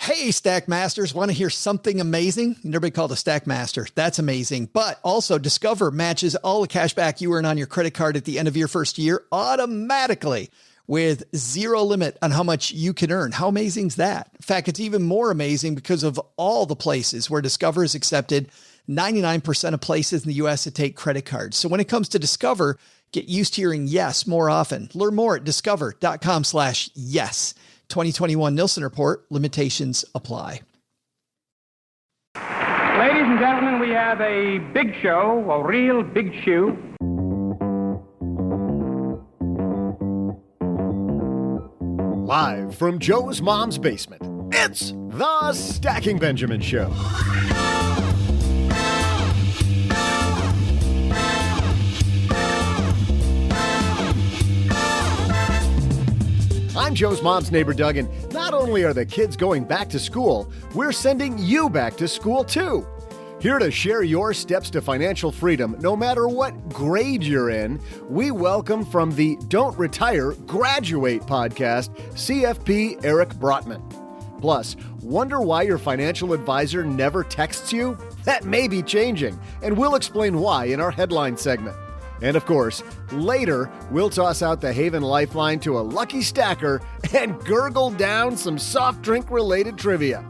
Hey, Stack Masters, want to hear something amazing? Everybody called a Stack Master. That's amazing. But also Discover matches all the cash back you earn on your credit card at the end of your first year automatically with zero limit on how much you can earn. How amazing is that? In fact, it's even more amazing because of all the places where Discover is accepted. 99% of places in the U.S. that take credit cards. So when it comes to Discover, get used to hearing yes more often. Learn more at discover.com/yes. 2021 Nielsen Report. Limitations apply. Ladies and gentlemen, we have a big show, a real big shoe. Live from Joe's mom's basement, it's the Stacking Benjamin Show. I'm Joe's mom's neighbor, Doug, and not only are the kids going back to school, we're sending you back to school, too. Here to share your steps to financial freedom, no matter what grade you're in, we welcome from the Don't Retire, Graduate podcast, CFP Eric Brotman. Plus, wonder why your financial advisor never texts you? That may be changing, and we'll explain why in our headline segment. And of course, later, we'll toss out the Haven Lifeline to a lucky stacker and gurgle down some soft drink-related trivia.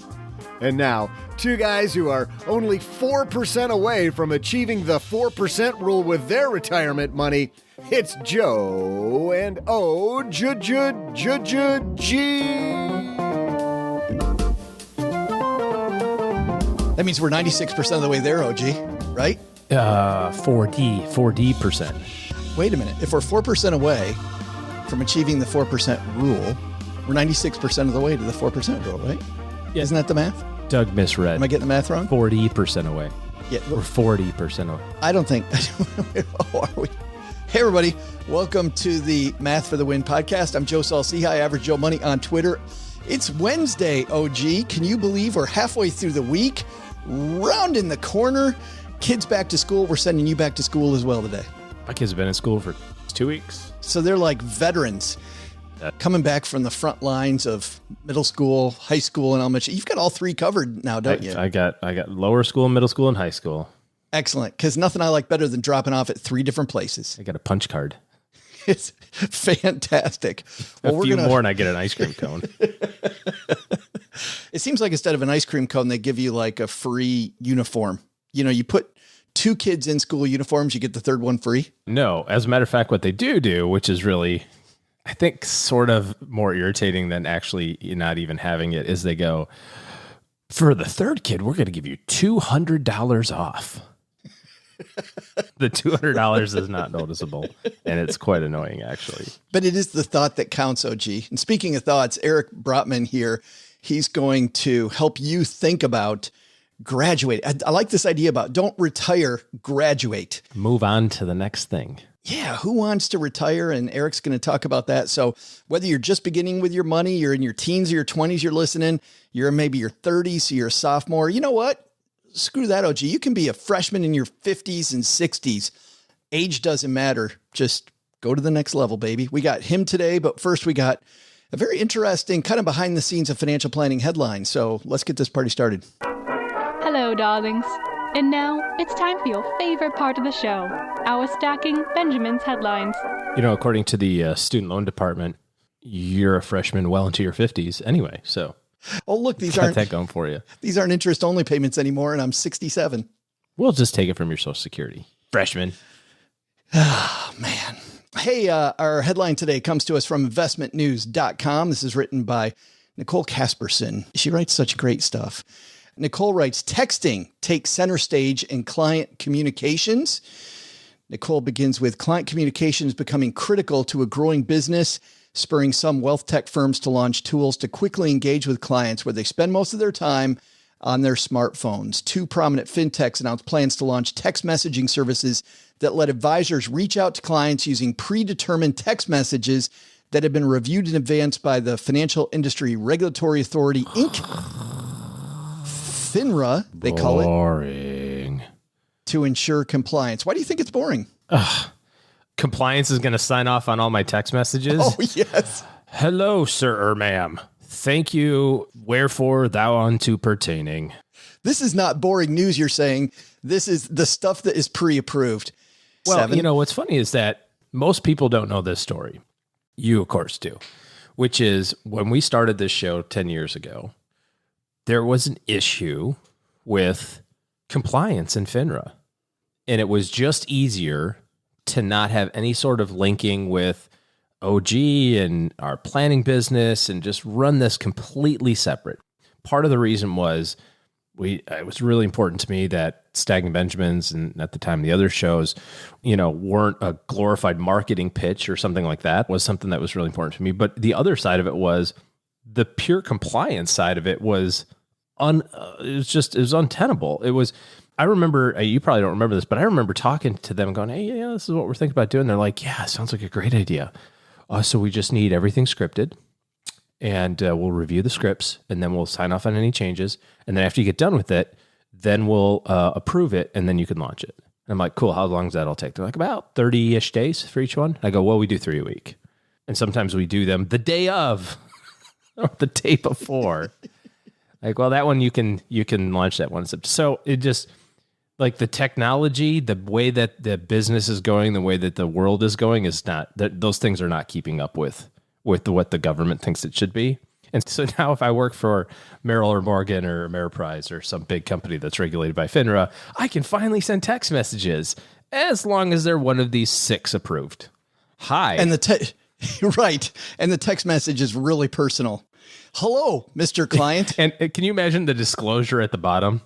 And now, two guys who are only 4% away from achieving the 4% rule with their retirement money, it's Joe and O-G. That means we're 96% of the way there, OG, right? 4D%. Wait a minute. If we're 4% away from achieving the 4% rule, we're 96% of the way to the 4% rule, right? Yeah. Isn't that the math? Doug misread. Am I getting the math wrong? 40% away. Yeah. We're 40% away. I don't think. Oh, are we? Hey, everybody. Welcome to the Math for the Win podcast. I'm Joe Saul-Sehy, Average Joe Money on Twitter. It's Wednesday, OG. Can you believe we're halfway through the week? Rounding the corner. Kids back to school. We're sending you back to school as well today. My kids have been in school for 2 weeks. So they're like veterans coming back from the front lines of middle school, high school, and how much. You've got all three covered now, don't you? I got lower school, middle school, and high school. Excellent. Because nothing I like better than dropping off at three different places. I got a punch card. It's fantastic. Well, a few more and I get an ice cream cone. It seems like instead of an ice cream cone, they give you like a free uniform. You know, you put two kids in school uniforms, you get the third one free. No, as a matter of fact, what they do, which is really, I think, sort of more irritating than actually not even having it, is they go, for the third kid, we're going to give you $200 off. The $200 is not noticeable, and it's quite annoying, actually. But it is the thought that counts, OG. And speaking of thoughts, Eric Brotman here, he's going to help you think about graduate. I like this idea about don't retire, graduate. Move on to the next thing. Yeah, who wants to retire? And Eric's going to talk about that. So whether you're just beginning with your money, you're in your teens or your 20s, you're listening, you're maybe your 30s, so you're a sophomore. You know what? Screw that, OG. You can be a freshman in your 50s and 60s. Age doesn't matter. Just go to the next level, baby. We got him today, but first we got a very interesting kind of behind the scenes of financial planning headline. So let's get this party started. Hello, darlings. And now it's time for your favorite part of the show, our Stacking Benjamin's headlines. You know, according to the student loan department, you're a freshman well into your 50s anyway. So, oh, look, these got aren't that going for you. These aren't interest only payments anymore, and I'm 67. We'll just take it from your Social Security, freshman. Oh, man. Hey, our headline today comes to us from investmentnews.com. This is written by Nicole Casperson. She writes such great stuff. Nicole writes, texting takes center stage in client communications. Nicole begins with client communications becoming critical to a growing business, spurring some wealth tech firms to launch tools to quickly engage with clients where they spend most of their time on their smartphones. Two prominent fintechs announced plans to launch text messaging services that let advisors reach out to clients using predetermined text messages that have been reviewed in advance by the Financial Industry Regulatory Authority, Inc., FINRA, they call it. Boring. To ensure compliance. Why do you think it's boring? Compliance is going to sign off on all my text messages? Oh, yes. Hello, sir or ma'am. Thank you. Wherefore thou unto pertaining. This is not boring news, you're saying. This is the stuff that is pre-approved. Well, 7. what's funny is that most people don't know this story. You, of course, do. Which is when we started this show 10 years ago, there was an issue with compliance in FINRA. And it was just easier to not have any sort of linking with OG and our planning business and just run this completely separate. Part of the reason was it was really important to me that Stagg and Benjamins and at the time the other shows, weren't a glorified marketing pitch or something like that. Was something that was really important to me. But the other side of it was the pure compliance side of it was it was untenable. I remember, you probably don't remember this, but I remember talking to them going, hey, this is what we're thinking about doing. They're like, yeah, sounds like a great idea. So we just need everything scripted and we'll review the scripts and then we'll sign off on any changes. And then after you get done with it, then we'll approve it and then you can launch it. And I'm like, cool, how long does that all take? They're like, about 30-ish days for each one. I go, well, we do 3 a week. And sometimes we do them the day of or the day before. Like, well, that one you can launch that one. So it just, like the technology, the way that the business is going, the way that the world is going is not, those things are not keeping up with what the government thinks it should be. And so now if I work for Merrill or Morgan or Ameriprise or some big company that's regulated by FINRA, I can finally send text messages as long as they're one of these 6 approved. Hi. And right. And the text message is really personal. Hello, Mr. Client. And can you imagine the disclosure at the bottom?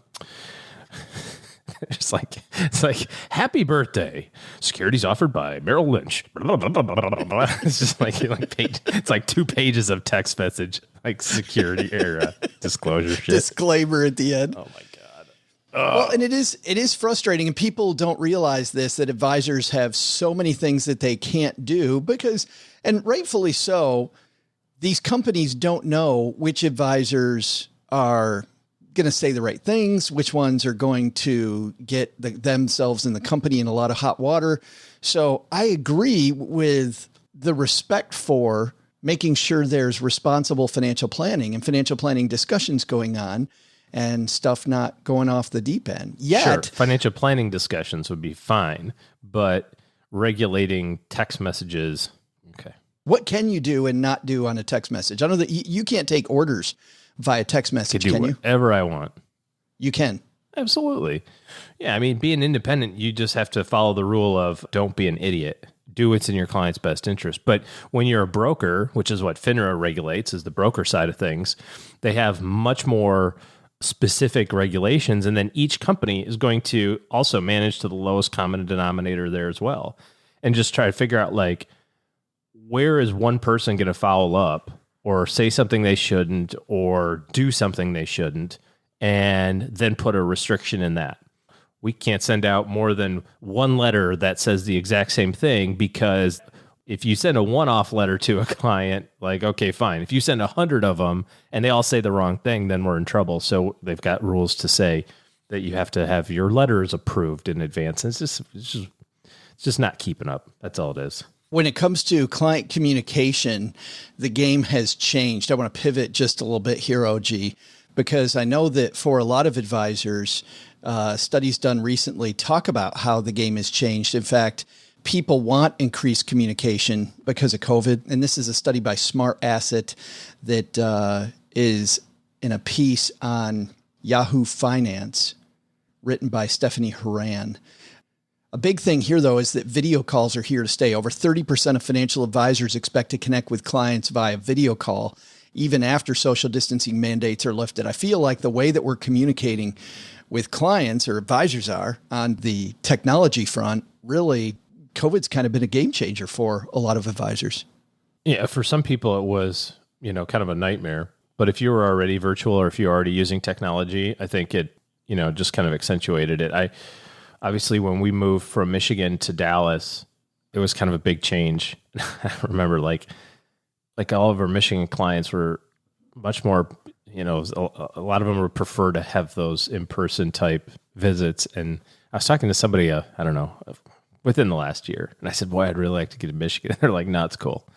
It's like happy birthday. Securities offered by Merrill Lynch. It's just it's like 2 pages of text message, like security era disclosure shit. Disclaimer at the end. Oh my God. Well, and it is frustrating, and people don't realize this, that advisors have so many things that they can't do because, and rightfully so, these companies don't know which advisors are going to say the right things, which ones are going to get themselves and the company in a lot of hot water. So I agree with the respect for making sure there's responsible financial planning and financial planning discussions going on and stuff not going off the deep end. Yet, sure, financial planning discussions would be fine, but regulating text messages, okay. What can you do and not do on a text message? I know that you can't take orders via text message, can you? Whatever I want. You can. Absolutely. Yeah, I mean, being independent, you just have to follow the rule of don't be an idiot. Do what's in your client's best interest. But when you're a broker, which is what FINRA regulates, is the broker side of things, they have much more specific regulations, and then each company is going to also manage to the lowest common denominator there as well, and just try to figure out, like, where is one person going to follow up or say something they shouldn't or do something they shouldn't, and then put a restriction in that. We can't send out more than one letter that says the exact same thing, because if you send a one-off letter to a client, like, okay, fine. If you send 100 of them and they all say the wrong thing, then we're in trouble. So they've got rules to say that you have to have your letters approved in advance. And it's just not keeping up. That's all it is. When it comes to client communication, the game has changed. I want to pivot just a little bit here, OG, because I know that for a lot of advisors, studies done recently talk about how the game has changed. In fact, people want increased communication because of COVID. And this is a study by Smart Asset that is in a piece on Yahoo Finance written by Stephanie Horan. A big thing here, though, is that video calls are here to stay. Over 30% of financial advisors expect to connect with clients via video call, even after social distancing mandates are lifted. I feel like the way that we're communicating with clients, or advisors are, on the technology front, really, COVID's kind of been a game changer for a lot of advisors. Yeah, for some people it was, kind of a nightmare. But if you were already virtual or if you're already using technology, I think it, just kind of accentuated it. Obviously, when we moved from Michigan to Dallas, it was kind of a big change. I remember like all of our Michigan clients were much more, a lot of them would prefer to have those in-person type visits. And I was talking to somebody, I don't know, within the last year. And I said, boy, I'd really like to get to Michigan. They're like, no, it's cool.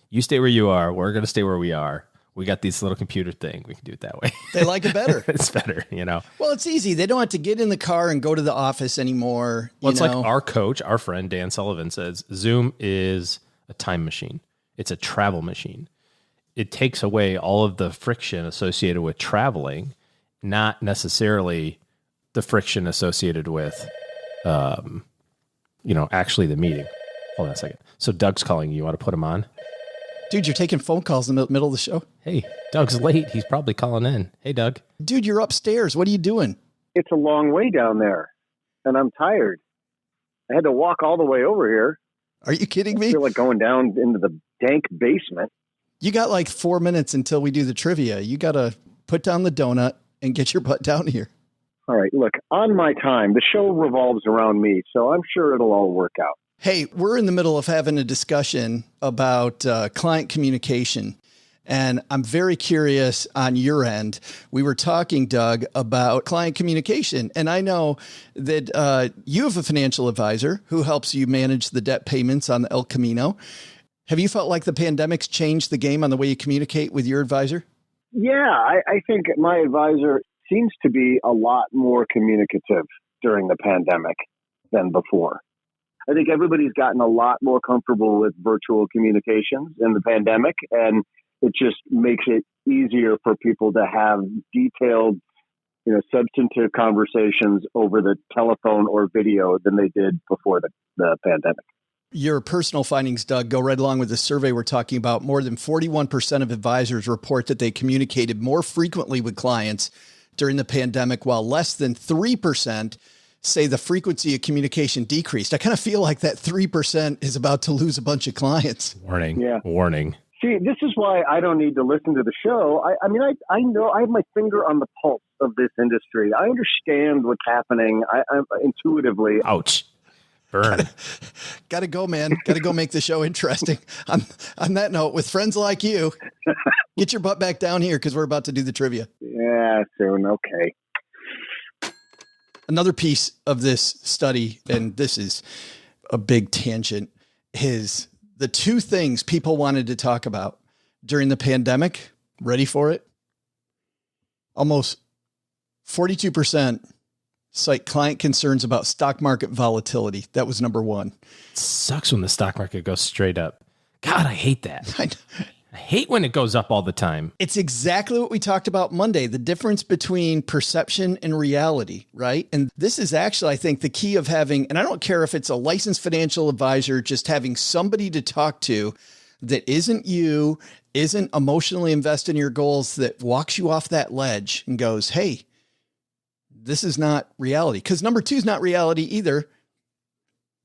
You stay where you are. We're going to stay where we are. we got this little computer thing. We can do it that way. They like it better. It's better, you know? Well, it's easy. They don't have to get in the car and go to the office anymore. Well, it's like our coach, our friend, Dan Sullivan says, Zoom is a time machine. It's a travel machine. It takes away all of the friction associated with traveling, not necessarily the friction associated with, actually the meeting. Hold on a second. So Doug's calling you. You want to put him on? Dude, you're taking phone calls in the middle of the show? Hey, Doug's late. He's probably calling in. Hey, Doug. Dude, you're upstairs. What are you doing? It's a long way down there, and I'm tired. I had to walk all the way over here. Are you kidding I me? feel like going down into the dank basement. You got like 4 minutes until we do the trivia. You got to put down the donut and get your butt down here. All right, look, on my time, the show revolves around me, so I'm sure it'll all work out. Hey, we're in the middle of having a discussion about client communication, and I'm very curious on your end. We were talking, Doug, about client communication, and I know that you have a financial advisor who helps you manage the debt payments on the El Camino. Have you felt like the pandemic's changed the game on the way you communicate with your advisor? Yeah, I think my advisor seems to be a lot more communicative during the pandemic than before. I think everybody's gotten a lot more comfortable with virtual communications in the pandemic, and it just makes it easier for people to have detailed, substantive conversations over the telephone or video than they did before the pandemic. Your personal findings, Doug, go right along with the survey we're talking about. More than 41% of advisors report that they communicated more frequently with clients during the pandemic, while less than 3% say the frequency of communication decreased. I kind of feel like that 3% is about to lose a bunch of clients. Warning. Yeah. Warning. See, this is why I don't need to listen to the show. I know I have my finger on the pulse of this industry. I understand what's happening. I intuitively. Ouch. Burn. Got to go, man. Got to go make the show interesting. On that note, with friends like you, get your butt back down here because we're about to do the trivia. Yeah, soon. Okay. Another piece of this study, and this is a big tangent, is the two things people wanted to talk about during the pandemic. Ready for it? Almost 42% cite client concerns about stock market volatility. That was number one. It sucks when the stock market goes straight up. God, I hate that. I hate when it goes up all the time. It's exactly what we talked about Monday, the difference between perception and reality, right? And this is actually, I think, the key of having, and I don't care if it's a licensed financial advisor, just having somebody to talk to that isn't you, isn't emotionally invested in your goals, that walks you off that ledge and goes, hey, this is not reality. Because number two is not reality either.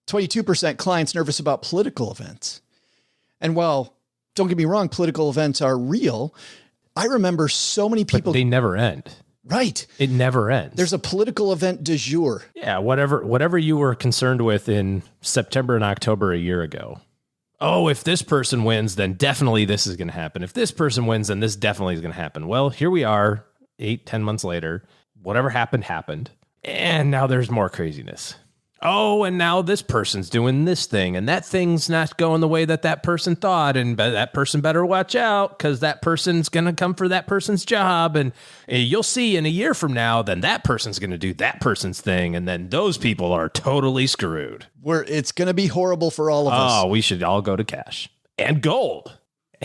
22% clients nervous about political events. And while, don't get me wrong, political events are real, I remember so many people. But they never end. Right. It never ends. There's a political event du jour. Yeah, whatever you were concerned with in September and October a year ago. Oh, if this person wins, then definitely this is going to happen. If this person wins, then this definitely is going to happen. Well, here we are 8-10 months later. Whatever happened. And now there's more craziness. Oh, and now this person's doing this thing, and that thing's not going the way that person thought, and that person better watch out because that person's going to come for that person's job, and you'll see in a year from now, then that person's going to do that person's thing, and then those people are totally screwed. It's going to be horrible for all of us. Oh, we should all go to cash and gold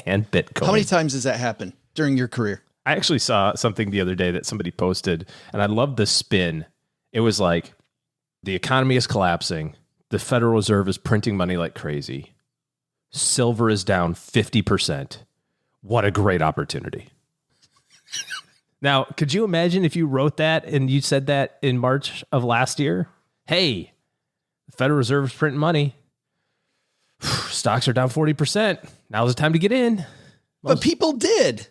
and Bitcoin. How many times has that happened during your career? I actually saw something the other day that somebody posted, and I love the spin. It was like, the economy is collapsing. The Federal Reserve is printing money like crazy. Silver is down 50%. What a great opportunity. Now, could you imagine if you wrote that and you said that in March of last year? Hey, the Federal Reserve is printing money. Stocks are down 40%. Now's the time to get in. But people did.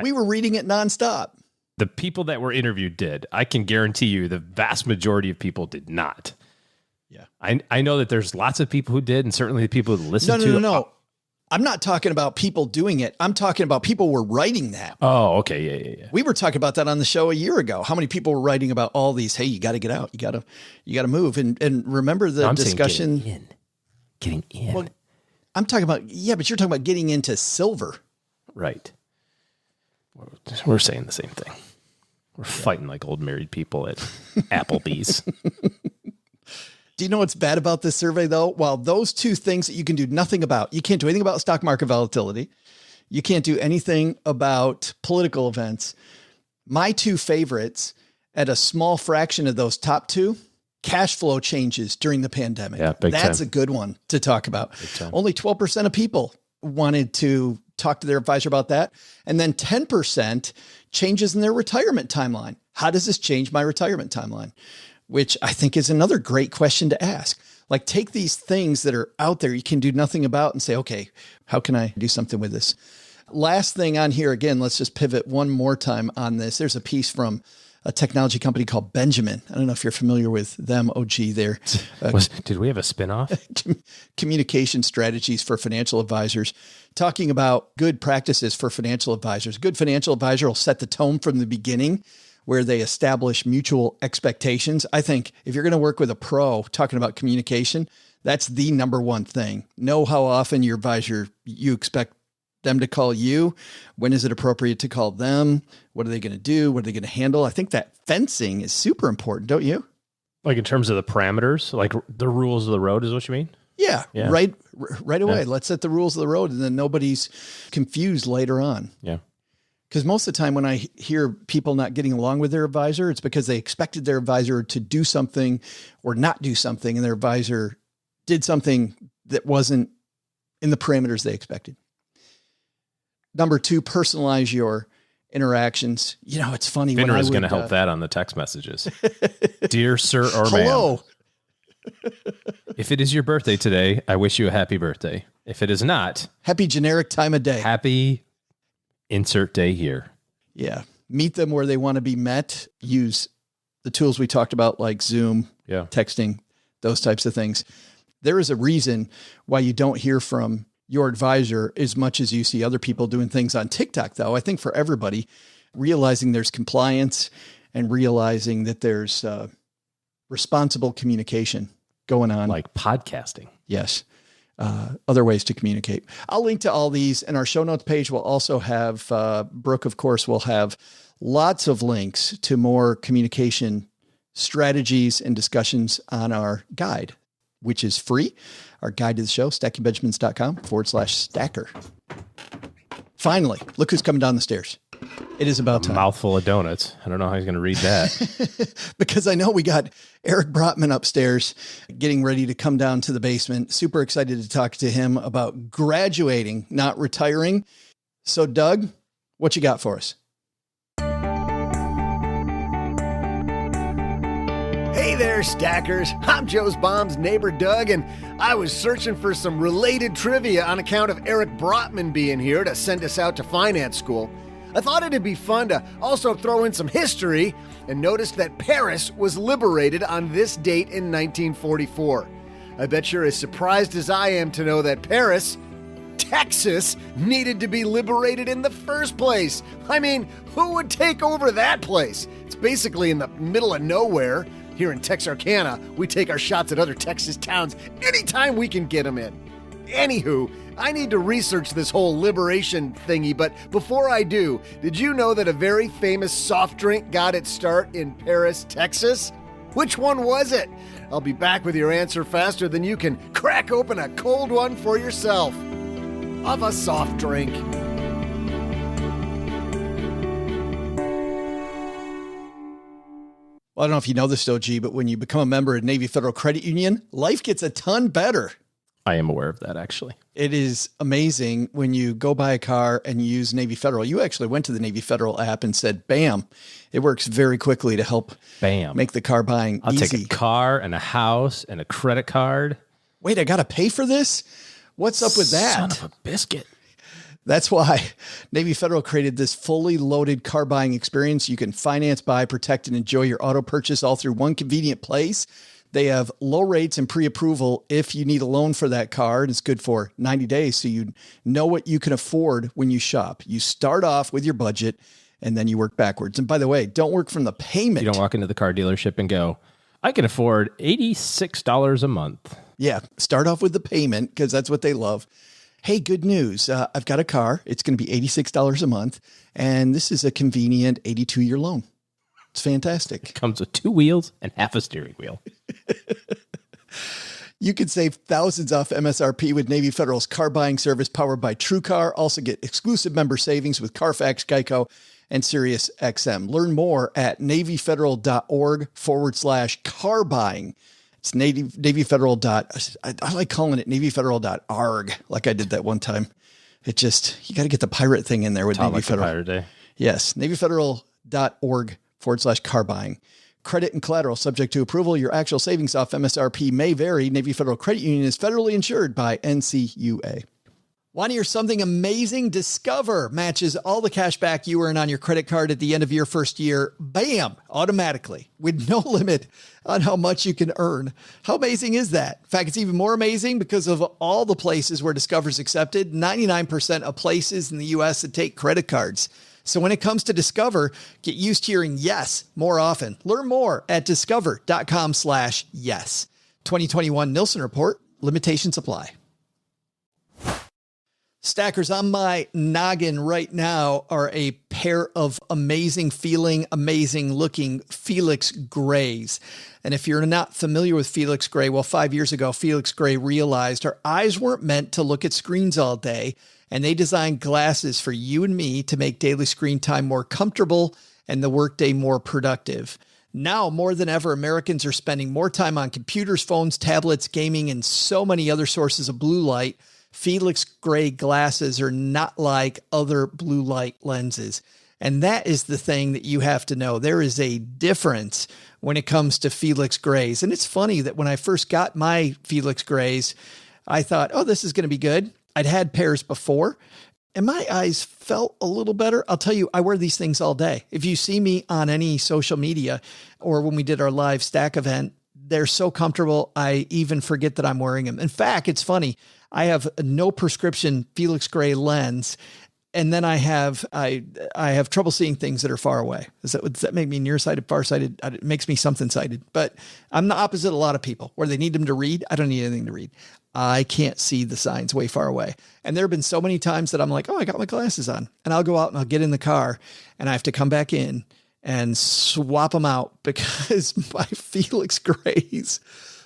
We were reading it nonstop. The people that were interviewed did. I can guarantee you the vast majority of people did not. Yeah. I know that there's lots of people who did, and certainly the people who listened to it. No. I'm not talking about people doing it. I'm talking about people were writing that. Oh, okay. Yeah. We were talking about that on the show a year ago. How many people were writing about all these, hey, you got to get out. You got to move. And remember the discussion. Getting in. Well, I'm talking about, but you're talking about getting into silver. Right. We're saying the same thing. We're fighting like old married people at Applebee's. Do you know what's bad about this survey, though? While those two things that you can do nothing about, you can't do anything about stock market volatility. You can't do anything about political events. My two favorites, at a small fraction of those top two, cash flow changes during the pandemic. Yeah, That's time. a good one to talk about. Only 12% of people wanted to talk to their advisor about that. And then 10% changes in their retirement timeline. How does this change my retirement timeline? Which I think is another great question to ask. Like, take these things that are out there you can do nothing about and say, okay, how can I do something with this? Last thing on here, again, let's just pivot one more time on this. There's a piece from a technology company called Benjamin. I don't know if you're familiar with them, OG there. Did we have a spinoff? Communication strategies for financial advisors, talking about good practices for financial advisors. A good financial advisor will set the tone from the beginning, where they establish mutual expectations. I think if you're going to work with a pro talking about communication, that's the number one thing. Know how often your advisor, you expect them to call you. When is it appropriate to call them? What are they going to do? What are they going to handle? I think that fencing is super important, don't you? Like in terms of the parameters, like the rules of the road is what you mean? Yeah. Right away. Yeah. Let's set the rules of the road, and then nobody's confused later on. Yeah. Because most of the time when I hear people not getting along with their advisor, it's because they expected their advisor to do something or not do something, and their advisor did something that wasn't in the parameters they expected. Number two, personalize your interactions. You know, it's funny. FINRA is going to help that on the text messages. Dear sir or hello. ma'am. If it is your birthday today, I wish you a happy birthday. If it is not, happy generic time of day. Happy insert day here. Yeah. Meet them where they want to be met. Use the tools we talked about, like Zoom, texting, those types of things. There is a reason why you don't hear from your advisor as much as you see other people doing things on TikTok, though. I think for everybody, realizing there's compliance and realizing that there's responsible communication going on. Like podcasting. Yes. Other ways to communicate. I'll link to all these, and our show notes page will also have, Brooke, of course, will have lots of links to more communication strategies and discussions on our guide, which is free. Our guide to the show, stackingbenjamins.com/stacker. Finally, look who's coming down the stairs. It is about time. Mouthful of donuts. I don't know how he's going to read that. Because I know we got Eric Brotman upstairs getting ready to come down to the basement. Super excited to talk to him about graduating, not retiring. So, Doug, what you got for us? Hey there, stackers. I'm Joe's Bomb's neighbor, Doug, and I was searching for some related trivia on account of Eric Brotman being here to send us out to finance school. I thought it'd be fun to also throw in some history, and noticed that Paris was liberated on this date in 1944. I bet you're as surprised as I am to know that Paris, Texas, needed to be liberated in the first place. I mean, who would take over that place? It's basically in the middle of nowhere. Here in Texarkana, we take our shots at other Texas towns anytime we can get them in. Anywho, I need to research this whole liberation thingy, but before I do, did you know that a very famous soft drink got its start in Paris, Texas? Which one was it? I'll be back with your answer faster than you can crack open a cold one for yourself. Of a soft drink. Well, I don't know if you know this, OG, but when you become a member of Navy Federal Credit Union, life gets a ton better. I am aware of that, actually. It is amazing when you go buy a car and you use Navy Federal. You actually went to the Navy Federal app and said, bam, it works very quickly to help make the car buying I'll easy. take a car and a house and a credit card. Wait, I got to pay for this? What's up with that? Son of a biscuit. That's why Navy Federal created this fully loaded car buying experience. You can finance, buy, protect, and enjoy your auto purchase all through one convenient place. They have low rates and pre-approval if you need a loan for that car, and it's good for 90 days. So you know what you can afford when you shop. You start off with your budget and then you work backwards. And by the way, don't work from the payment. You don't walk into the car dealership and go, I can afford $86 a month. Yeah. Start off with the payment because that's what they love. hey, good news. I've got a car. It's going to be $86 a month. And this is a convenient 82-year loan. It's fantastic. It comes with 2 wheels and half a steering wheel. You can save thousands off MSRP with Navy Federal's car buying service powered by TrueCar. Also get exclusive member savings with Carfax, Geico, and SiriusXM. Learn more at NavyFederal.org/car buying. It's Navy I like calling it NavyFederal.arg, like I did that one time. It just, you got to get the pirate thing in there with Navy Federal. Pirate Day. Yes, NavyFederal.org/car buying. Credit and collateral subject to approval. Your actual savings off MSRP may vary. Navy Federal Credit Union is federally insured by NCUA. Want to hear something amazing? Discover matches all the cash back you earn on your credit card at the end of your first year. Bam! Automatically, with no limit on how much you can earn. How amazing is that? In fact, it's even more amazing because of all the places where Discover's accepted. 99% of places in the U.S. that take credit cards. So when it comes to Discover, get used to hearing yes more often. Learn more at discover.com/yes. 2021 Nielsen Report. Limitations apply. Stackers, on my noggin right now are a pair of amazing feeling, amazing looking Felix Grays. And if you're not familiar with Felix Gray, well, 5 years ago, Felix Gray realized our eyes weren't meant to look at screens all day. And they designed glasses for you and me to make daily screen time more comfortable and the workday more productive. Now, more than ever, Americans are spending more time on computers, phones, tablets, gaming, and so many other sources of blue light. Felix Gray glasses are not like other blue light lenses. And that is the thing that you have to know. There is a difference when it comes to Felix Grays. And it's funny that when I first got my Felix Grays, I thought, oh, this is going to be good. I'd had pairs before and my eyes felt a little better. I'll tell you, I wear these things all day. If you see me on any social media or when we did our live stack event, they're so comfortable. I even forget that I'm wearing them. In fact, it's funny. I have no prescription Felix Gray lens. And then I have trouble seeing things that are far away. Does that make me nearsighted, farsighted? It makes me something sighted, but I'm the opposite of a lot of people where they need them to read. I don't need anything to read. I can't see the signs way far away. And there have been so many times that I'm like, oh, I got my glasses on, and I'll go out and I'll get in the car and I have to come back in and swap them out because my Felix Grays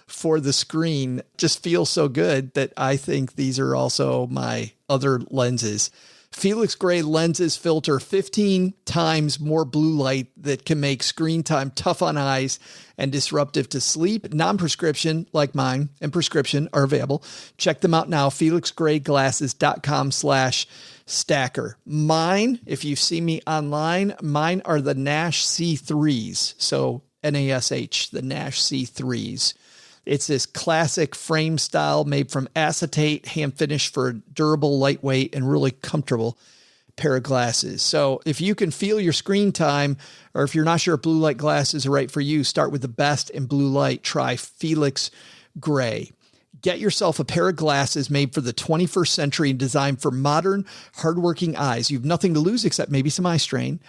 for the screen just feel so good that I think these are also my other lenses. Felix Gray lenses filter 15 times more blue light that can make screen time tough on eyes and disruptive to sleep. Non-prescription, like mine, and prescription are available. Check them out now. FelixGrayGlasses.com/stacker. Mine, if you see me online, mine are the Nash C3s. So NASH, the Nash C3s. It's this classic frame style made from acetate, hand finished for a durable, lightweight, and really comfortable pair of glasses. So if you can feel your screen time, or if you're not sure if blue light glasses are right for you, start with the best in blue light. Try Felix Gray. Get yourself a pair of glasses made for the 21st century and designed for modern, hardworking eyes. You have nothing to lose except maybe some eye strain.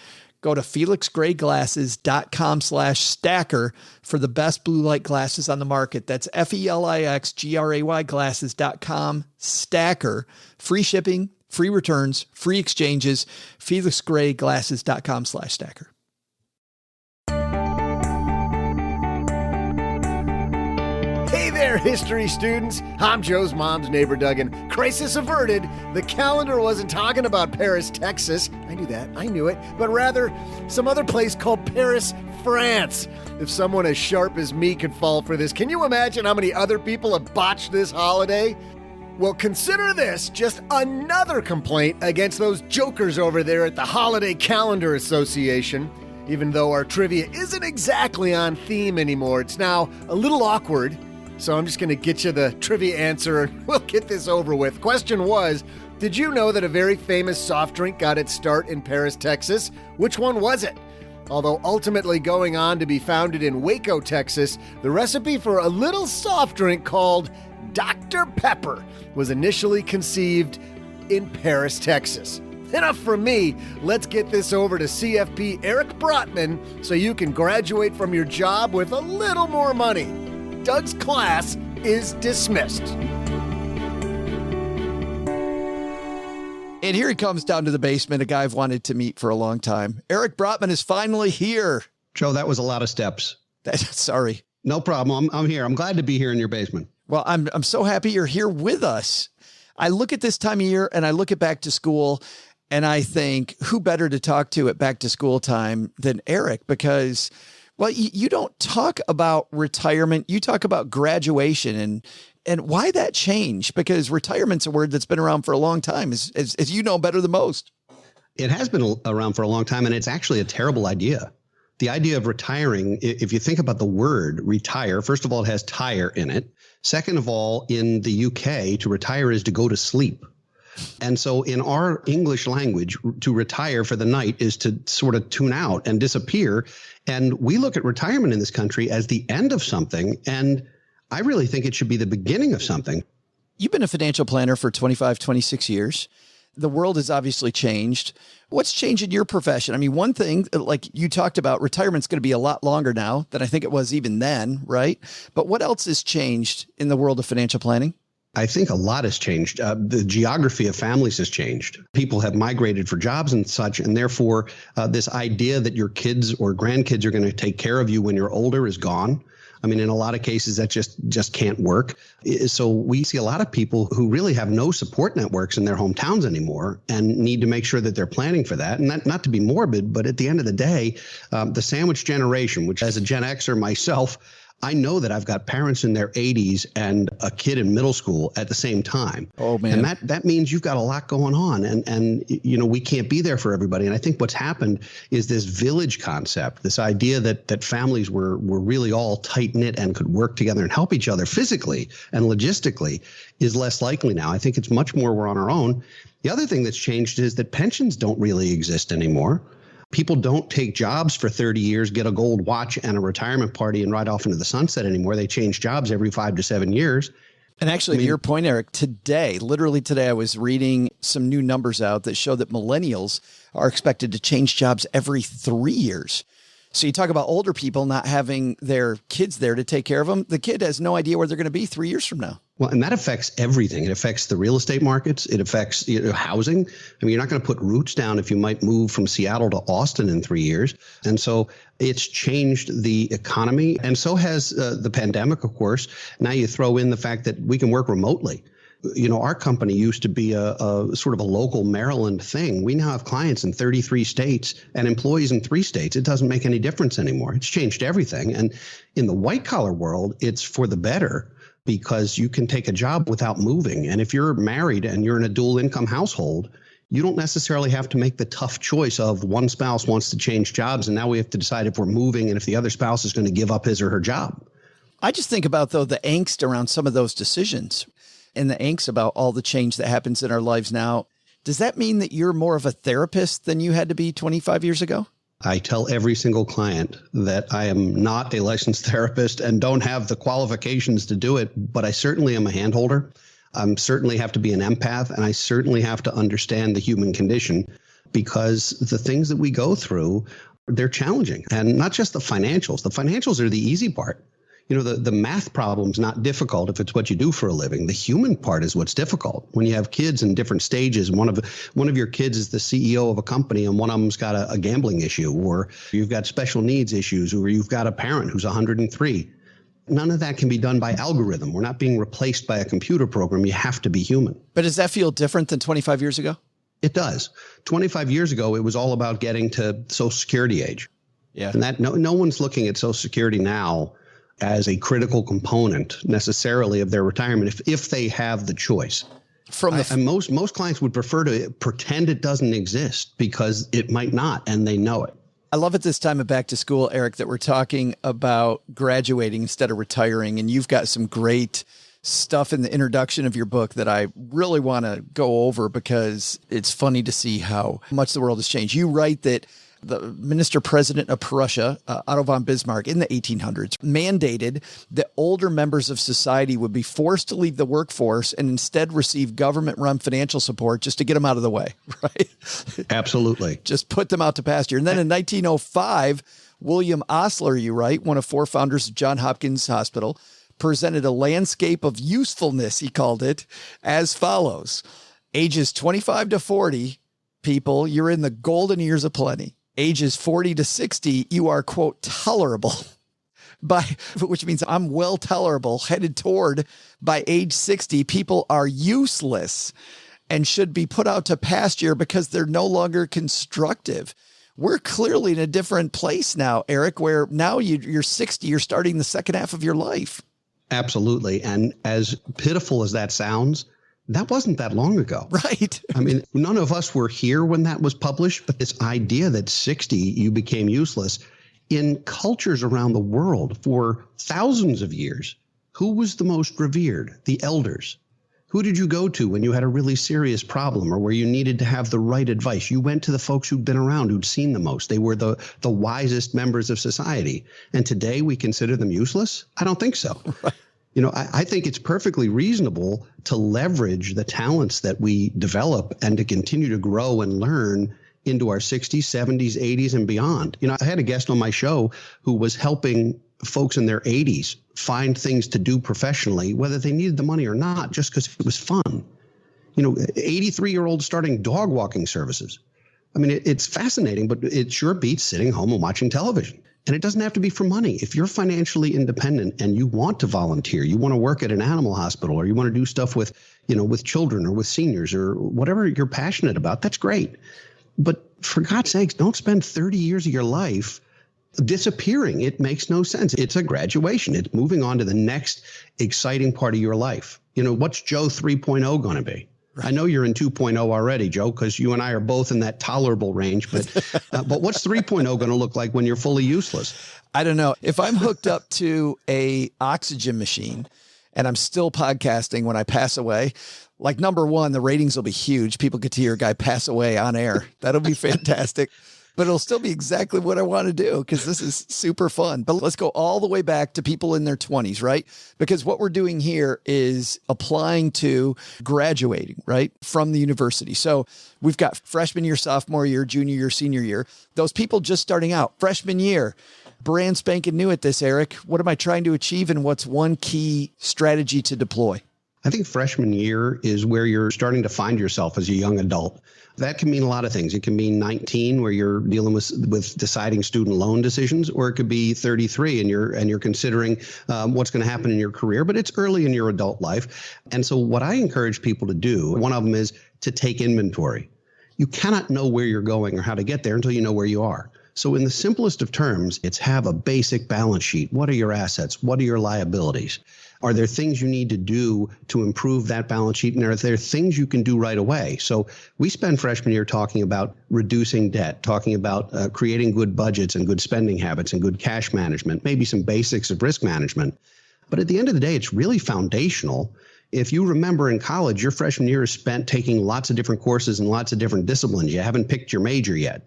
Go to FelixGrayGlasses.com/stacker for the best blue light glasses on the market. That's FelixGray Glasses.com/stacker. Free shipping, free returns, free exchanges. FelixGrayGlasses.com/stacker. Hey there, history students. I'm Joe's mom's neighbor, Duggan. Crisis averted. The calendar wasn't talking about Paris, Texas. I knew that. I knew it. But rather, some other place called Paris, France. If someone as sharp as me could fall for this, can you imagine how many other people have botched this holiday? Well, consider this just another complaint against those jokers over there at the Holiday Calendar Association. Even though our trivia isn't exactly on theme anymore, it's now a little awkward. So I'm just going to get you the trivia answer and we'll get this over with. Question was, did you know that a very famous soft drink got its start in Paris, Texas? Which one was it? Although ultimately going on to be founded in Waco, Texas, the recipe for a little soft drink called Dr. Pepper was initially conceived in Paris, Texas. Enough from me. Let's get this over to CFP Eric Brotman so you can graduate from your job with a little more money. Doug's class is dismissed. And here he comes down to the basement, a guy I've wanted to meet for a long time. Eric Brotman is finally here. Joe, that was a lot of steps. Sorry. No problem. I'm here. I'm glad to be here in your basement. Well, I'm so happy you're here with us. I look at this time of year and I look at back to school and I think, who better to talk to at back to school time than Eric? Because, well, you don't talk about retirement. You talk about graduation and why that change? Because retirement's a word that's been around for a long time, as you know better than most. It has been around for a long time, and it's actually a terrible idea. The idea of retiring, if you think about the word retire, first of all, it has tire in it. Second of all, in the UK, to retire is to go to sleep. And so in our English language, to retire for the night is to sort of tune out and disappear. And we look at retirement in this country as the end of something. And I really think it should be the beginning of something. You've been a financial planner for 25, 26 years. The world has obviously changed. What's changed in your profession? I mean, one thing, like you talked about, retirement's going to be a lot longer now than I think it was even then, right? But what else has changed in the world of financial planning? I think a lot has changed. The geography of families has changed. People have migrated for jobs and such, and therefore this idea that your kids or grandkids are going to take care of you when you're older is gone. I mean, in a lot of cases, that just can't work. So we see a lot of people who really have no support networks in their hometowns anymore and need to make sure that they're planning for that. And not to be morbid, but at the end of the day, the sandwich generation, which as a Gen Xer myself, I know that I've got parents in their 80s and a kid in middle school at the same time. Oh, man. And that means you've got a lot going on. And you know, we can't be there for everybody. And I think what's happened is this village concept, this idea that families were really all tight knit and could work together and help each other physically and logistically is less likely now. I think it's much more we're on our own. The other thing that's changed is that pensions don't really exist anymore. People don't take jobs for 30 years, get a gold watch and a retirement party and ride off into the sunset anymore. They change jobs every 5 to 7 years. And actually, to your point, Eric, literally today, I was reading some new numbers out that show that millennials are expected to change jobs every 3 years. So you talk about older people not having their kids there to take care of them. The kid has no idea where they're going to be 3 years from now. Well, and that affects everything. It affects the real estate markets. It affects housing. I mean, you're not going to put roots down if you might move from Seattle to Austin in 3 years. And so it's changed the economy. And so has the pandemic, of course. Now you throw in the fact that we can work remotely. You know, our company used to be a sort of a local Maryland thing. We now have clients in 33 states and employees in 3 states. It doesn't make any difference anymore. It's changed everything. And in the white collar world, it's for the better, because you can take a job without moving. And if you're married and you're in a dual income household, you don't necessarily have to make the tough choice of one spouse wants to change jobs, and now we have to decide if we're moving and if the other spouse is going to give up his or her job. I just think about, though, the angst around some of those decisions and the angst about all the change that happens in our lives now. Does that mean that you're more of a therapist than you had to be 25 years ago? I tell every single client that I am not a licensed therapist and don't have the qualifications to do it, but I certainly am a handholder. I certainly have to be an empath, and I certainly have to understand the human condition, because the things that we go through, they're challenging. And not just the financials. The financials are the easy part. You know, the math problem's not difficult if it's what you do for a living. The human part is what's difficult. When you have kids in different stages, one of your kids is the CEO of a company and one of them's got a gambling issue, or you've got special needs issues, or you've got a parent who's 103. None of that can be done by algorithm. We're not being replaced by a computer program. You have to be human. But does that feel different than 25 years ago? It does. 25 years ago, it was all about getting to Social Security age. Yeah. And that no one's looking at Social Security now as a critical component necessarily of their retirement if they have the choice. And most clients would prefer to pretend it doesn't exist because it might not, and they know it. I love at this time of back to school, Eric, that we're talking about graduating instead of retiring. And you've got some great stuff in the introduction of your book that I really want to go over, because it's funny to see how much the world has changed. You write that the minister president of Prussia, Otto von Bismarck, in the 1800s, mandated that older members of society would be forced to leave the workforce and instead receive government-run financial support just to get them out of the way, right? Absolutely. Just put them out to pasture. And then in 1905, William Osler, you write, one of 4 founders of Johns Hopkins Hospital, presented a landscape of usefulness, he called it, as follows. Ages 25 to 40, people, you're in the golden years of plenty. Ages 40 to 60, you are, quote, tolerable. Which means I'm well tolerable, headed toward by age 60, people are useless and should be put out to pasture because they're no longer constructive. We're clearly in a different place now, Eric, where now you're 60, you're starting the second half of your life. Absolutely. And as pitiful as that sounds, that wasn't that long ago. Right. I mean, none of us were here when that was published, but this idea that 60, you became useless in cultures around the world for thousands of years, who was the most revered? The elders. Who did you go to when you had a really serious problem or where you needed to have the right advice? You went to the folks who'd been around, who'd seen the most. They were the wisest members of society. And today we consider them useless? I don't think so. Right. You know, I think it's perfectly reasonable to leverage the talents that we develop and to continue to grow and learn into our 60s, 70s, 80s, and beyond. You know, I had a guest on my show who was helping folks in their 80s find things to do professionally, whether they needed the money or not, just because it was fun. You know, 83-year-olds starting dog walking services. I mean, it's fascinating, but it sure beats sitting home and watching television. And it doesn't have to be for money. If you're financially independent and you want to volunteer, you want to work at an animal hospital, or you want to do stuff with, you know, with children or with seniors or whatever you're passionate about, that's great. But for God's sakes, don't spend 30 years of your life disappearing. It makes no sense. It's a graduation. It's moving on to the next exciting part of your life. You know, what's Joe 3.0 going to be? Right. I know you're in 2.0 already, Joe, because you and I are both in that tolerable range. But what's 3.0 going to look like when you're fully useless? I don't know. If I'm hooked up to a oxygen machine and I'm still podcasting when I pass away, like, number one, the ratings will be huge. People get to hear a guy pass away on air. That'll be fantastic. But it'll still be exactly what I want to do because this is super fun. But let's go all the way back to people in their 20s, right? Because what we're doing here is applying to graduating, right, from the university. So we've got freshman year, sophomore year, junior year, senior year. Those people just starting out, freshman year, brand spanking new at this, Eric. What am I trying to achieve, and what's one key strategy to deploy? I think freshman year is where you're starting to find yourself as a young adult. That can mean a lot of things. It can mean 19, where you're dealing with deciding student loan decisions, or it could be 33 and you're considering what's going to happen in your career, but it's early in your adult life. And so what I encourage people to do, one of them is to take inventory. You cannot know where you're going or how to get there until you know where you are. So in the simplest of terms, it's have a basic balance sheet. What are your assets? What are your liabilities? Are there things you need to do to improve that balance sheet? And are there things you can do right away? So we spend freshman year talking about reducing debt, talking about creating good budgets and good spending habits and good cash management, maybe some basics of risk management. But at the end of the day, it's really foundational. If you remember in college, your freshman year is spent taking lots of different courses and lots of different disciplines. You haven't picked your major yet.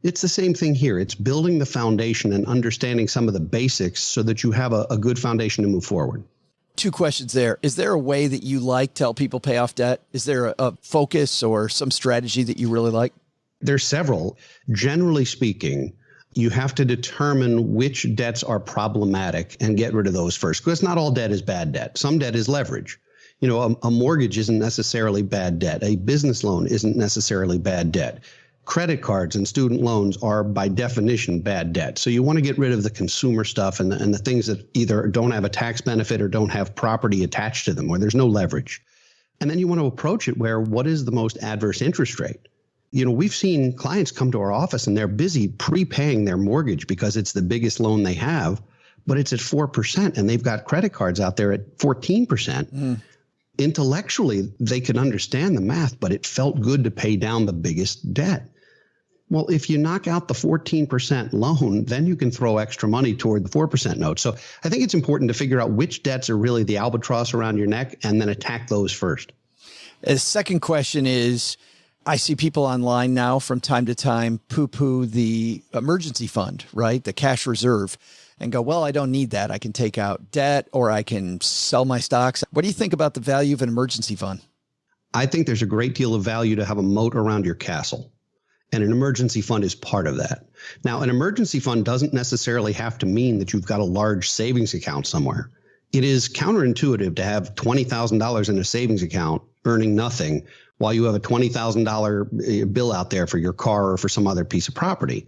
It's the same thing here. It's building the foundation and understanding some of the basics so that you have a good foundation to move forward. Two questions there. Is there a way that you like to help people pay off debt? Is there a focus or some strategy that you really like? There's several. Generally speaking, you have to determine which debts are problematic and get rid of those first, because not all debt is bad debt. Some debt is leverage. You know, a mortgage isn't necessarily bad debt. A business loan isn't necessarily bad debt. Credit cards and student loans are by definition bad debt. So you want to get rid of the consumer stuff and the things that either don't have a tax benefit or don't have property attached to them, where there's no leverage. And then you want to approach it where what is the most adverse interest rate? You know, we've seen clients come to our office and they're busy prepaying their mortgage because it's the biggest loan they have, but it's at 4% and they've got credit cards out there at 14%. Intellectually, they could understand the math, but it felt good to pay down the biggest debt. Well, if you knock out the 14% loan, then you can throw extra money toward the 4% note. So I think it's important to figure out which debts are really the albatross around your neck and then attack those first. The second question is, I see people online now from time to time poo-poo the emergency fund, right? The cash reserve, and go, well, I don't need that. I can take out debt or I can sell my stocks. What do you think about the value of an emergency fund? I think there's a great deal of value to have a moat around your castle. And an emergency fund is part of that. Now, an emergency fund doesn't necessarily have to mean that you've got a large savings account somewhere. It is counterintuitive to have $20,000 in a savings account earning nothing while you have a $20,000 bill out there for your car or for some other piece of property.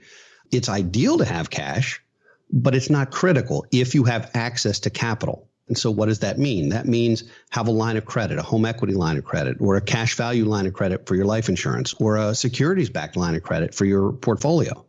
It's ideal to have cash, but it's not critical if you have access to capital. And so what does that mean? That means have a line of credit, a home equity line of credit, or a cash value line of credit for your life insurance, or a securities-backed line of credit for your portfolio.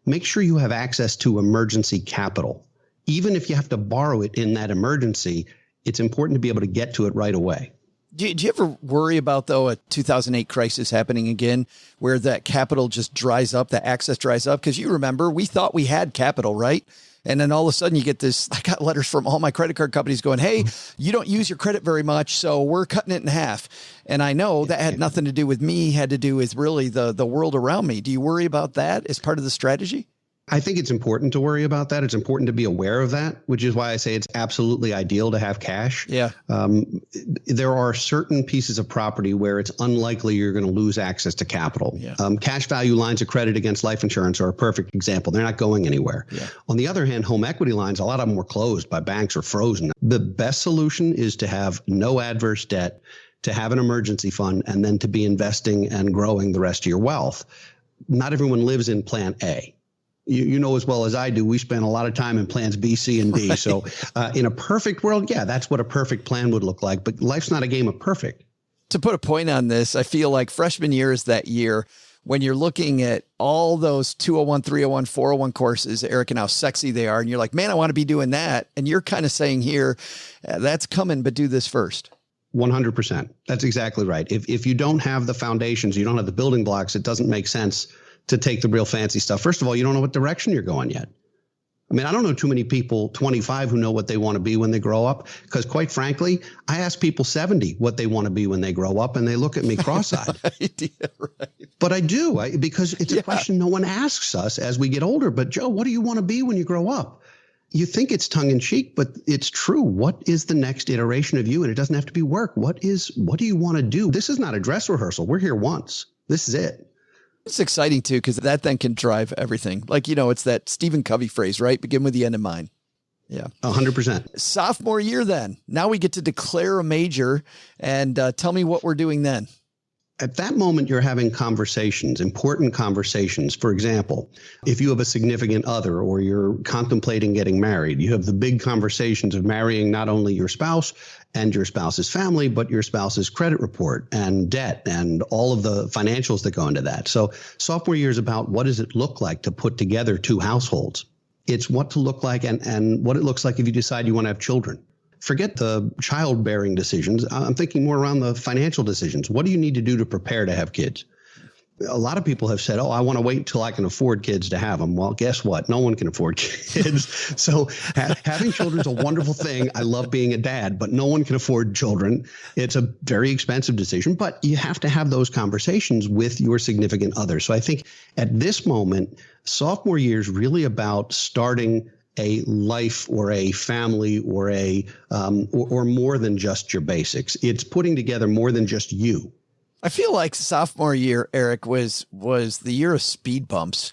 Make sure you have access to emergency capital. Even if you have to borrow it in that emergency, it's important to be able to get to it right away. Do you ever worry about, though, a 2008 crisis happening again, where that capital just dries up, the access dries up? Because you remember, we thought we had capital, right? And then all of a sudden you get this, I got letters from all my credit card companies going, hey, you don't use your credit very much, so we're cutting it in half. And I know that had nothing to do with me, had to do with really the world around me. Do you worry about that as part of the strategy? I think it's important to worry about that. It's important to be aware of that, which is why I say it's absolutely ideal to have cash. Yeah. There are certain pieces of property where it's unlikely you're going to lose access to capital. Yeah. Cash value lines of credit against life insurance are a perfect example. They're not going anywhere. Yeah. On the other hand, home equity lines, a lot of them were closed by banks or frozen. The best solution is to have no adverse debt, to have an emergency fund, and then to be investing and growing the rest of your wealth. Not everyone lives in plan A. You know as well as I do, we spend a lot of time in plans B, C, and D. Right. So in a perfect world, yeah, that's what a perfect plan would look like. But life's not a game of perfect. To put a point on this, I feel like freshman year is that year when you're looking at all those 201, 301, 401 courses, Eric, and how sexy they are. And you're like, man, I want to be doing that. And you're kind of saying here, that's coming, but do this first. 100%. That's exactly right. If you don't have the foundations, you don't have the building blocks, it doesn't make sense to take the real fancy stuff. First of all, you don't know what direction you're going yet. I mean, I don't know too many people 25 who know what they want to be when they grow up, because quite frankly, I ask people 70 what they want to be when they grow up, and they look at me cross-eyed. Right. But I do, because it's a question no one asks us as we get older. But Joe, what do you want to be when you grow up? You think it's tongue in cheek, but it's true. What is the next iteration of you? And it doesn't have to be work. What do you want to do? This is not a dress rehearsal. We're here once. This is it. It's exciting too, because that then can drive everything. Like, it's that Stephen Covey phrase, right? Begin with the end in mind. Yeah. 100%. Sophomore year then. Now we get to declare a major, and tell me what we're doing then. At that moment, you're having conversations, important conversations. For example, if you have a significant other or you're contemplating getting married, you have the big conversations of marrying not only your spouse and your spouse's family, but your spouse's credit report and debt and all of the financials that go into that. So sophomore year is about what does it look like to put together two households. It's what to look like and what it looks like if you decide you want to have children. Forget the childbearing decisions. I'm thinking more around the financial decisions. What do you need to do to prepare to have kids? A lot of people have said, oh, I want to wait until I can afford kids to have them. Well, guess what? No one can afford kids. So having children is a wonderful thing. I love being a dad, but no one can afford children. It's a very expensive decision, but you have to have those conversations with your significant other. So I think at this moment, sophomore year is really about starting a life or a family or or more than just your basics. It's putting together more than just you. I feel like sophomore year, Eric, was the year of speed bumps.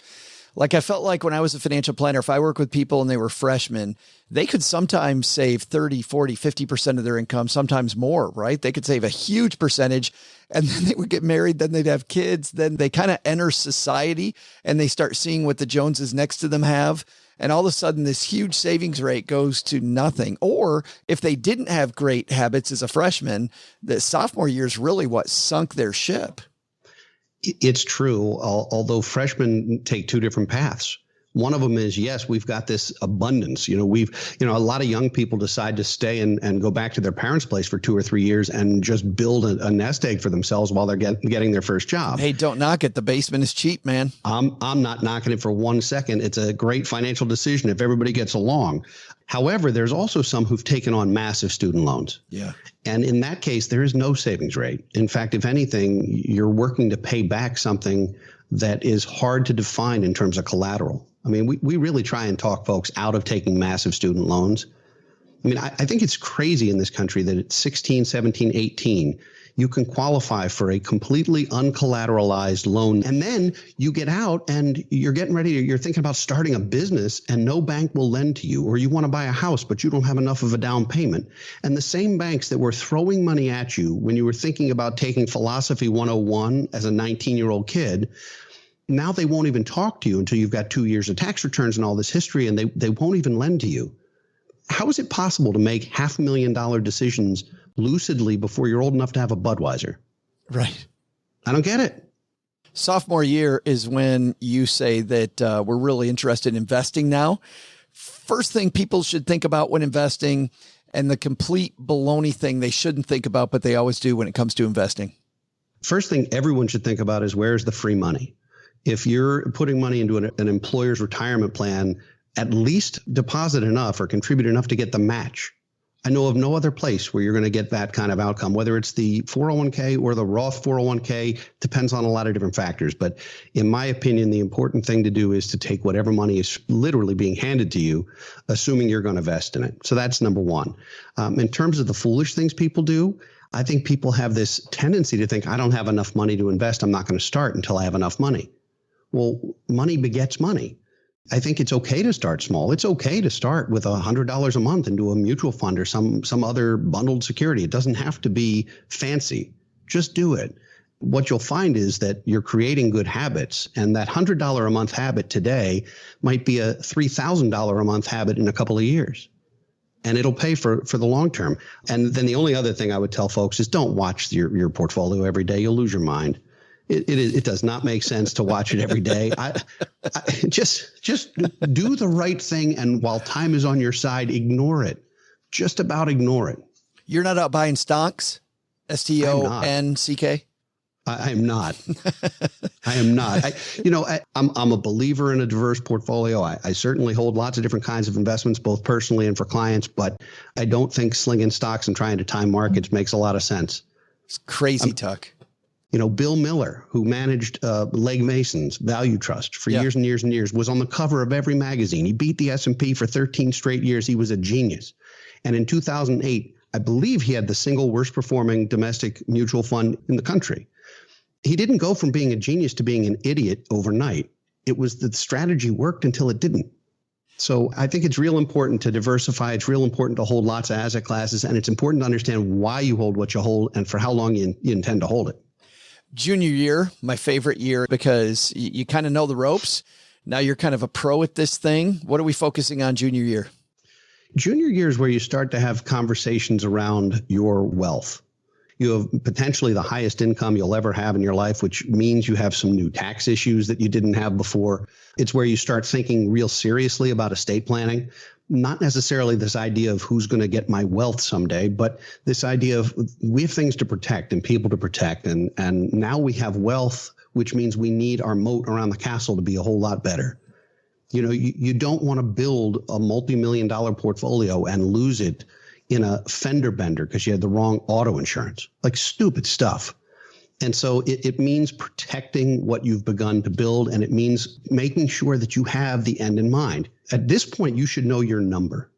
Like I felt like when I was a financial planner, if I work with people and they were freshmen, they could sometimes save 30, 40, 50% of their income, sometimes more, right? They could save a huge percentage, and then they would get married, then they'd have kids, then they kind of enter society and they start seeing what the Joneses next to them have. And all of a sudden, this huge savings rate goes to nothing. Or if they didn't have great habits as a freshman, the sophomore year is really what sunk their ship. It's true, although freshmen take two different paths. One of them is, yes, we've got this abundance. A lot of young people decide to stay and go back to their parents' place for 2 or 3 years and just build a nest egg for themselves while they're getting their first job. Hey, don't knock it. The basement is cheap, man. I'm not knocking it for 1 second. It's a great financial decision if everybody gets along. However, there's also some who've taken on massive student loans. Yeah. And in that case, there is no savings rate. In fact, if anything, you're working to pay back something that is hard to define in terms of collateral. I mean, we really try and talk folks out of taking massive student loans. I mean, I think it's crazy in this country that at 16, 17, 18, you can qualify for a completely uncollateralized loan. And then you get out and you're getting ready, you're thinking about starting a business and no bank will lend to you, or you want to buy a house, but you don't have enough of a down payment. And the same banks that were throwing money at you when you were thinking about taking Philosophy 101 as a 19-year-old kid, now they won't even talk to you until you've got 2 years of tax returns and all this history, and they won't even lend to you. How is it possible to make $500,000 decisions lucidly before you're old enough to have a Budweiser? Right. I don't get it. Sophomore year is when you say that we're really interested in investing now. First thing people should think about when investing, and the complete baloney thing they shouldn't think about, but they always do when it comes to investing. First thing everyone should think about is, where's the free money? If you're putting money into an employer's retirement plan, at least deposit enough or contribute enough to get the match. I know of no other place where you're going to get that kind of outcome, whether it's the 401k or the Roth 401k, depends on a lot of different factors. But in my opinion, the important thing to do is to take whatever money is literally being handed to you, assuming you're going to invest in it. So that's number one. In terms of the foolish things people do, I think people have this tendency to think, I don't have enough money to invest. I'm not going to start until I have enough money. Well, money begets money. I think it's okay to start small. It's okay to start with $100 a month into a mutual fund or some other bundled security. It doesn't have to be fancy. Just do it. What you'll find is that you're creating good habits, and that $100 a month habit today might be a $3,000 a month habit in a couple of years. And it'll pay for the long term. And then the only other thing I would tell folks is, don't watch your portfolio every day. You'll lose your mind. It does not make sense to watch it every day. I just do the right thing, and while time is on your side, ignore it. Just about ignore it. You're not out buying stonks? STONCK? I am not. I am not. I'm a believer in a diverse portfolio. I certainly hold lots of different kinds of investments, both personally and for clients, but I don't think slinging stocks and trying to time markets makes a lot of sense. It's crazy, Tuck. Bill Miller, who managed Legg Mason's Value Trust for years and years and years, was on the cover of every magazine. He beat the S&P for 13 straight years. He was a genius. And in 2008, I believe he had the single worst performing domestic mutual fund in the country. He didn't go from being a genius to being an idiot overnight. It was the strategy worked until it didn't. So I think it's real important to diversify. It's real important to hold lots of asset classes. And it's important to understand why you hold what you hold and for how long you intend to hold it. Junior year, my favorite year, because you kind of know the ropes. Now you're kind of a pro at this thing. What are we focusing on junior year? Junior year is where you start to have conversations around your wealth. You have potentially the highest income you'll ever have in your life, which means you have some new tax issues that you didn't have before. It's where you start thinking real seriously about estate planning. Not necessarily this idea of who's going to get my wealth someday, but this idea of we have things to protect and people to protect. And now we have wealth, which means we need our moat around the castle to be a whole lot better. You don't want to build a multi-million-dollar portfolio and lose it in a fender bender because you had the wrong auto insurance, like stupid stuff. And so it means protecting what you've begun to build, and it means making sure that you have the end in mind. At this point, you should know your number.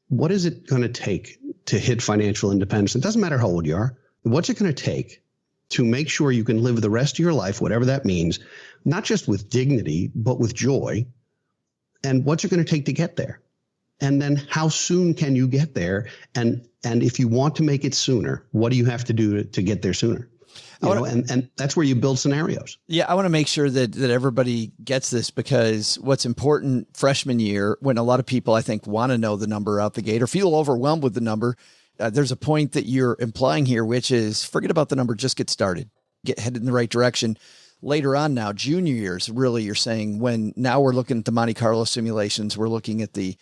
What is it going to take to hit financial independence? It doesn't matter how old you are. What's it going to take to make sure you can live the rest of your life, whatever that means, not just with dignity, but with joy? And what's it going to take to get there? And then how soon can you get there? And if you want to make it sooner, what do you have to do to get there sooner? And that's where you build scenarios. Yeah, I want to make sure that everybody gets this, because what's important freshman year, when a lot of people, I think, want to know the number out the gate or feel overwhelmed with the number, there's a point that you're implying here, which is forget about the number, just get started, get headed in the right direction. Later on now, junior years, really, you're saying when now we're looking at the Monte Carlo simulations, we're looking at the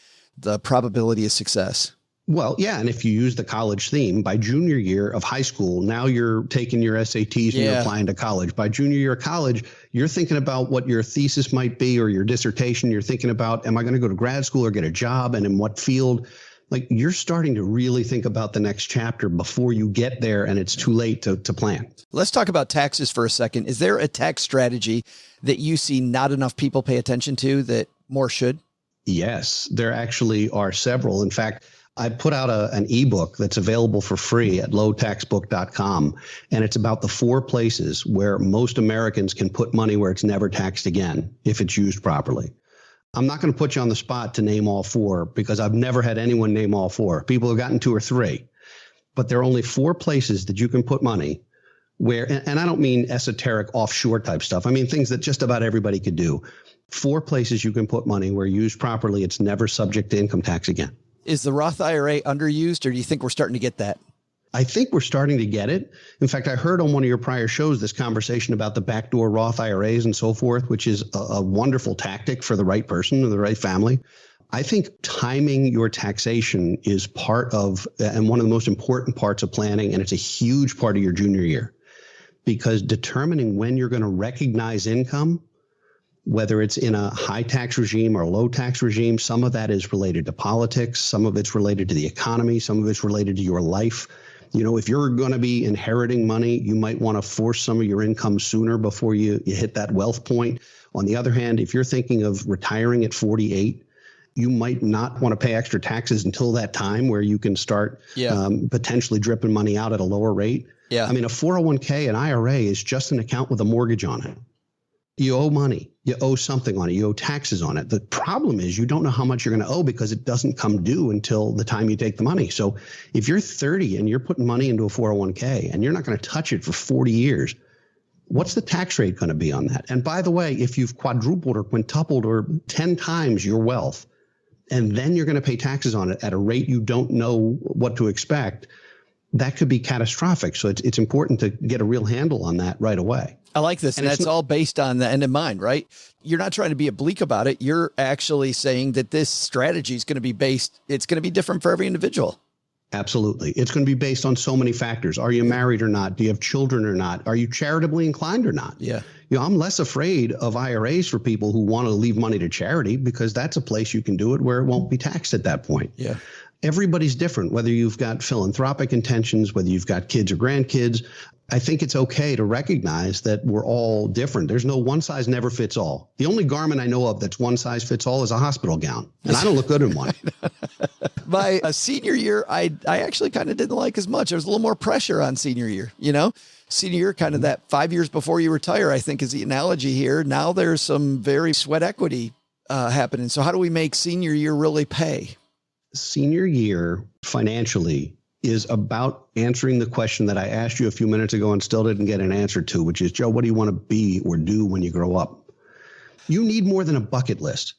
probability of success. Well, yeah. And if you use the college theme, by junior year of high school, now you're taking your SATs and you're applying to college. By junior year of college, you're thinking about what your thesis might be or your dissertation. You're thinking about, am I going to go to grad school or get a job, and in what field? Like, you're starting to really think about the next chapter before you get there and it's too late to plan. Let's talk about taxes for a second. Is there a tax strategy that you see not enough people pay attention to that more should? Yes, there actually are several. In fact, I put out an ebook that's available for free at lowtaxbook.com. And it's about the 4 places where most Americans can put money where it's never taxed again if it's used properly. I'm not going to put you on the spot to name all 4 because I've never had anyone name all 4. People have gotten 2 or 3. But there are only 4 places that you can put money where, and I don't mean esoteric offshore type stuff. I mean things that just about everybody could do. 4 places you can put money where used properly, it's never subject to income tax again. Is the Roth IRA underused, or do you think we're starting to get that? I think we're starting to get it. In fact, I heard on one of your prior shows this conversation about the backdoor Roth IRAs and so forth, which is a wonderful tactic for the right person or the right family. I think timing your taxation is part of, and one of the most important parts of planning, and it's a huge part of your junior year, because determining when you're going to recognize income, whether it's in a high tax regime or a low tax regime, some of that is related to politics. Some of it's related to the economy. Some of it's related to your life. You know, if you're going to be inheriting money, you might want to force some of your income sooner before you hit that wealth point. On the other hand, if you're thinking of retiring at 48, you might not want to pay extra taxes until that time where you can start potentially dripping money out at a lower rate. Yeah. I mean, a 401k, an IRA is just an account with a mortgage on it. You owe money. You owe something on it. You owe taxes on it. The problem is you don't know how much you're going to owe because it doesn't come due until the time you take the money. So if you're 30 and you're putting money into a 401k and you're not going to touch it for 40 years, what's the tax rate going to be on that? And by the way, if you've quadrupled or quintupled or 10 times your wealth, and then you're going to pay taxes on it at a rate you don't know what to expect, that could be catastrophic. So it's important to get a real handle on that right away. I like this. And that's all based on the end in mind, right? You're not trying to be oblique about it. You're actually saying that this strategy is going to be it's going to be different for every individual. Absolutely. It's going to be based on so many factors. Are you married or not? Do you have children or not? Are you charitably inclined or not? Yeah. You know, I'm less afraid of IRAs for people who want to leave money to charity because that's a place you can do it where it won't be taxed at that point. Yeah. Everybody's different, whether you've got philanthropic intentions, whether you've got kids or grandkids. I think it's okay to recognize that we're all different. There's no one size never fits all. The only garment I know of that's one size fits all is a hospital gown. And I don't look good in one. My senior year, I actually kind of didn't like as much. There was a little more pressure on senior year, you know? Senior year, kind of that 5 years before you retire, I think is the analogy here. Now there's some very sweat equity happening. So how do we make senior year really pay? Senior year financially is about answering the question that I asked you a few minutes ago and still didn't get an answer to, which is, Joe, what do you want to be or do when you grow up? You need more than a bucket list.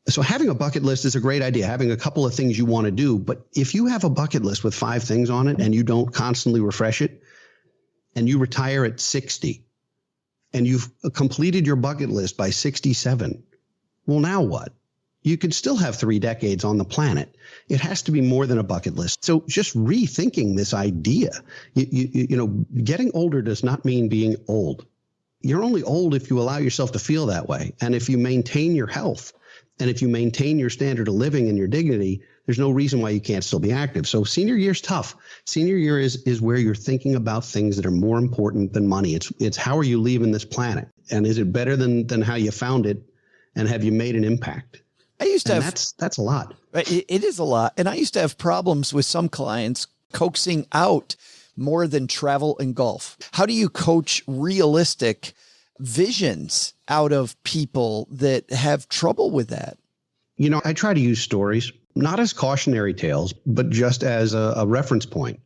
So having a bucket list is a great idea, having a couple of things you want to do. But if you have a bucket list with 5 things on it and you don't constantly refresh it, and you retire at 60 and you've completed your bucket list by 67, well, now what? You could still have 3 decades on the planet. It has to be more than a bucket list. So just rethinking this idea, you know, getting older does not mean being old. You're only old if you allow yourself to feel that way. And if you maintain your health and if you maintain your standard of living and your dignity, there's no reason why you can't still be active. So senior year's tough. Senior year is where you're thinking about things that are more important than money. It's how are you leaving this planet? And is it better than how you found it? And have you made an impact? I used to have, that's a lot. It is a lot. And I used to have problems with some clients coaxing out more than travel and golf. How do you coach realistic visions out of people that have trouble with that? You know, I try to use stories, not as cautionary tales, but just as a reference point.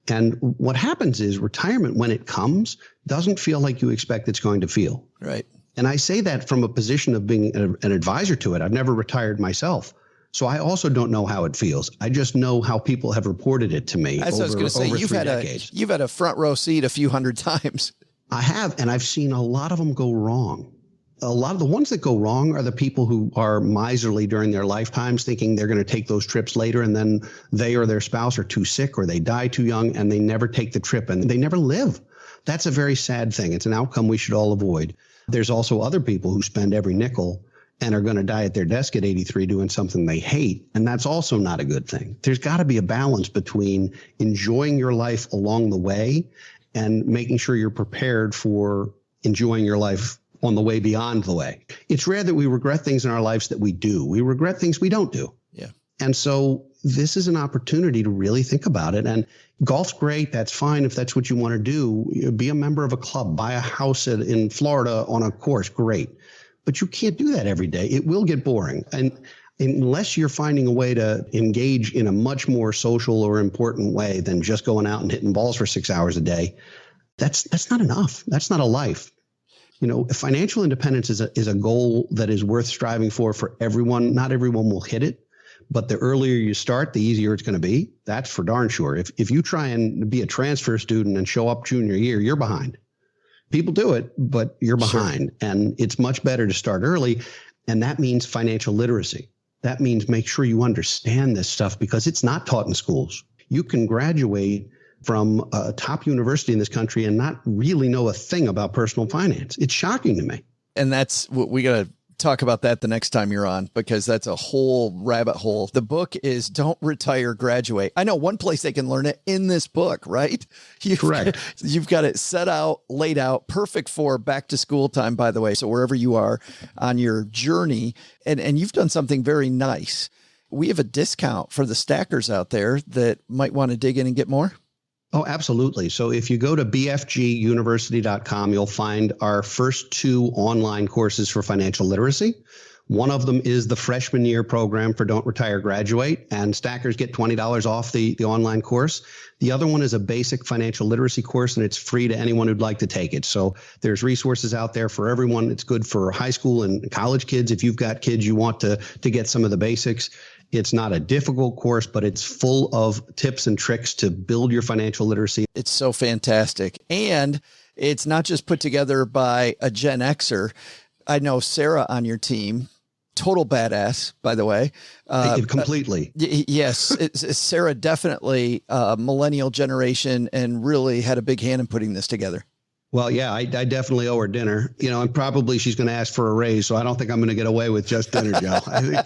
And what happens is retirement, when it comes, doesn't feel like you expect it's going to feel. Right. And I say that from a position of being an advisor to it. I've never retired myself. So I also don't know how it feels. I just know how people have reported it to me. That's what I was going to say. You've had a front row seat a few hundred times. I have. And I've seen a lot of them go wrong. A lot of the ones that go wrong are the people who are miserly during their lifetimes, thinking they're going to take those trips later. And then they or their spouse are too sick or they die too young and they never take the trip and they never live. That's a very sad thing. It's an outcome we should all avoid. There's also other people who spend every nickel and are going to die at their desk at 83 doing something they hate. And that's also not a good thing. There's got to be a balance between enjoying your life along the way and making sure you're prepared for enjoying your life on the way beyond the way. It's rare that we regret things in our lives that we do. We regret things we don't do. Yeah. And so this is an opportunity to really think about it. And golf's great. That's fine if that's what you want to do. Be a member of a club, buy a house in Florida on a course. Great. But you can't do that every day. It will get boring. And unless you're finding a way to engage in a much more social or important way than just going out and hitting balls for 6 hours a day, that's not enough. That's not a life. Financial independence is a goal that is worth striving for everyone. Not everyone will hit it, but the earlier you start, the easier it's going to be. That's for darn sure. If you try and be a transfer student and show up junior year, you're behind. People do it, but you're behind. Sure. And it's much better to start early. And that means financial literacy. That means make sure you understand this stuff because it's not taught in schools. You can graduate from a top university in this country and not really know a thing about personal finance. It's shocking to me. And that's what we got to talk about that the next time you're on, because that's a whole rabbit hole. The book is Don't Retire, Graduate. I know one place they can learn it in this book, right? Correct. You've got it set out, laid out, perfect for back to school time, by the way. So wherever you are on your journey, and you've done something very nice. We have a discount for the stackers out there that might want to dig in and get more. Oh, absolutely. So if you go to bfguniversity.com, you'll find our first 2 online courses for financial literacy. One of them is the freshman year program for Don't Retire, Graduate, and stackers get $20 off the online course. The other one is a basic financial literacy course, and it's free to anyone who'd like to take it. So there's resources out there for everyone. It's good for high school and college kids. If you've got kids you want to get some of the basics. It's not a difficult course, but it's full of tips and tricks to build your financial literacy. It's so fantastic. And it's not just put together by a Gen Xer. I know Sarah on your team, total badass, by the way. Completely. Yes. Sarah definitely millennial generation and really had a big hand in putting this together. Well, yeah, I definitely owe her dinner, and probably she's going to ask for a raise. So I don't think I'm going to get away with just dinner, Joe. I think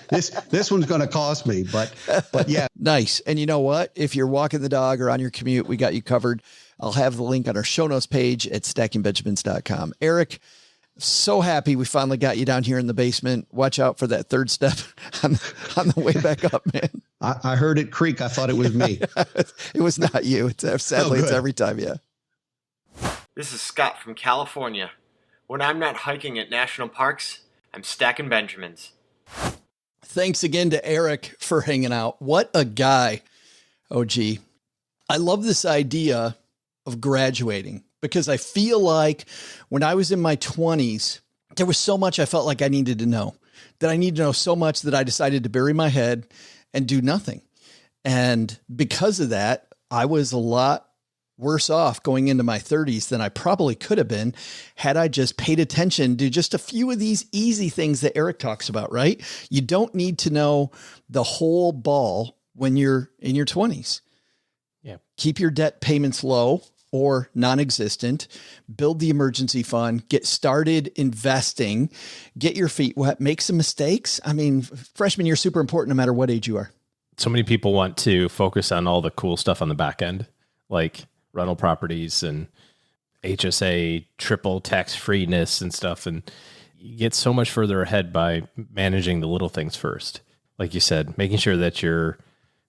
this one's going to cost me, but yeah. Nice. And you know what? If you're walking the dog or on your commute, we got you covered. I'll have the link on our show notes page at stackingbenjamins.com. Eric, so happy we finally got you down here in the basement. Watch out for that third step on the way back up, man. I heard it creak. I thought it was me. It was not you. Sadly, it's every time. Yeah. This is Scott from California. When I'm not hiking at national parks, I'm stacking Benjamins. Thanks again to Eric for hanging out. What a guy. Oh, gee. I love this idea of graduating because I feel like when I was in my 20s, there was so much I felt like I needed to know, that I needed to know so much that I decided to bury my head and do nothing. And because of that, I was a lot worse off going into my 30s than I probably could have been had I just paid attention to just a few of these easy things that Eric talks about, right? You don't need to know the whole ball when you're in your 20s. Yeah. Keep your debt payments low or non-existent, build the emergency fund, get started investing, get your feet wet, make some mistakes. I mean, freshman year is super important no matter what age you are. So many people want to focus on all the cool stuff on the back end, like rental properties and HSA, triple tax freeness and stuff. And you get so much further ahead by managing the little things first. Like you said, making sure that you're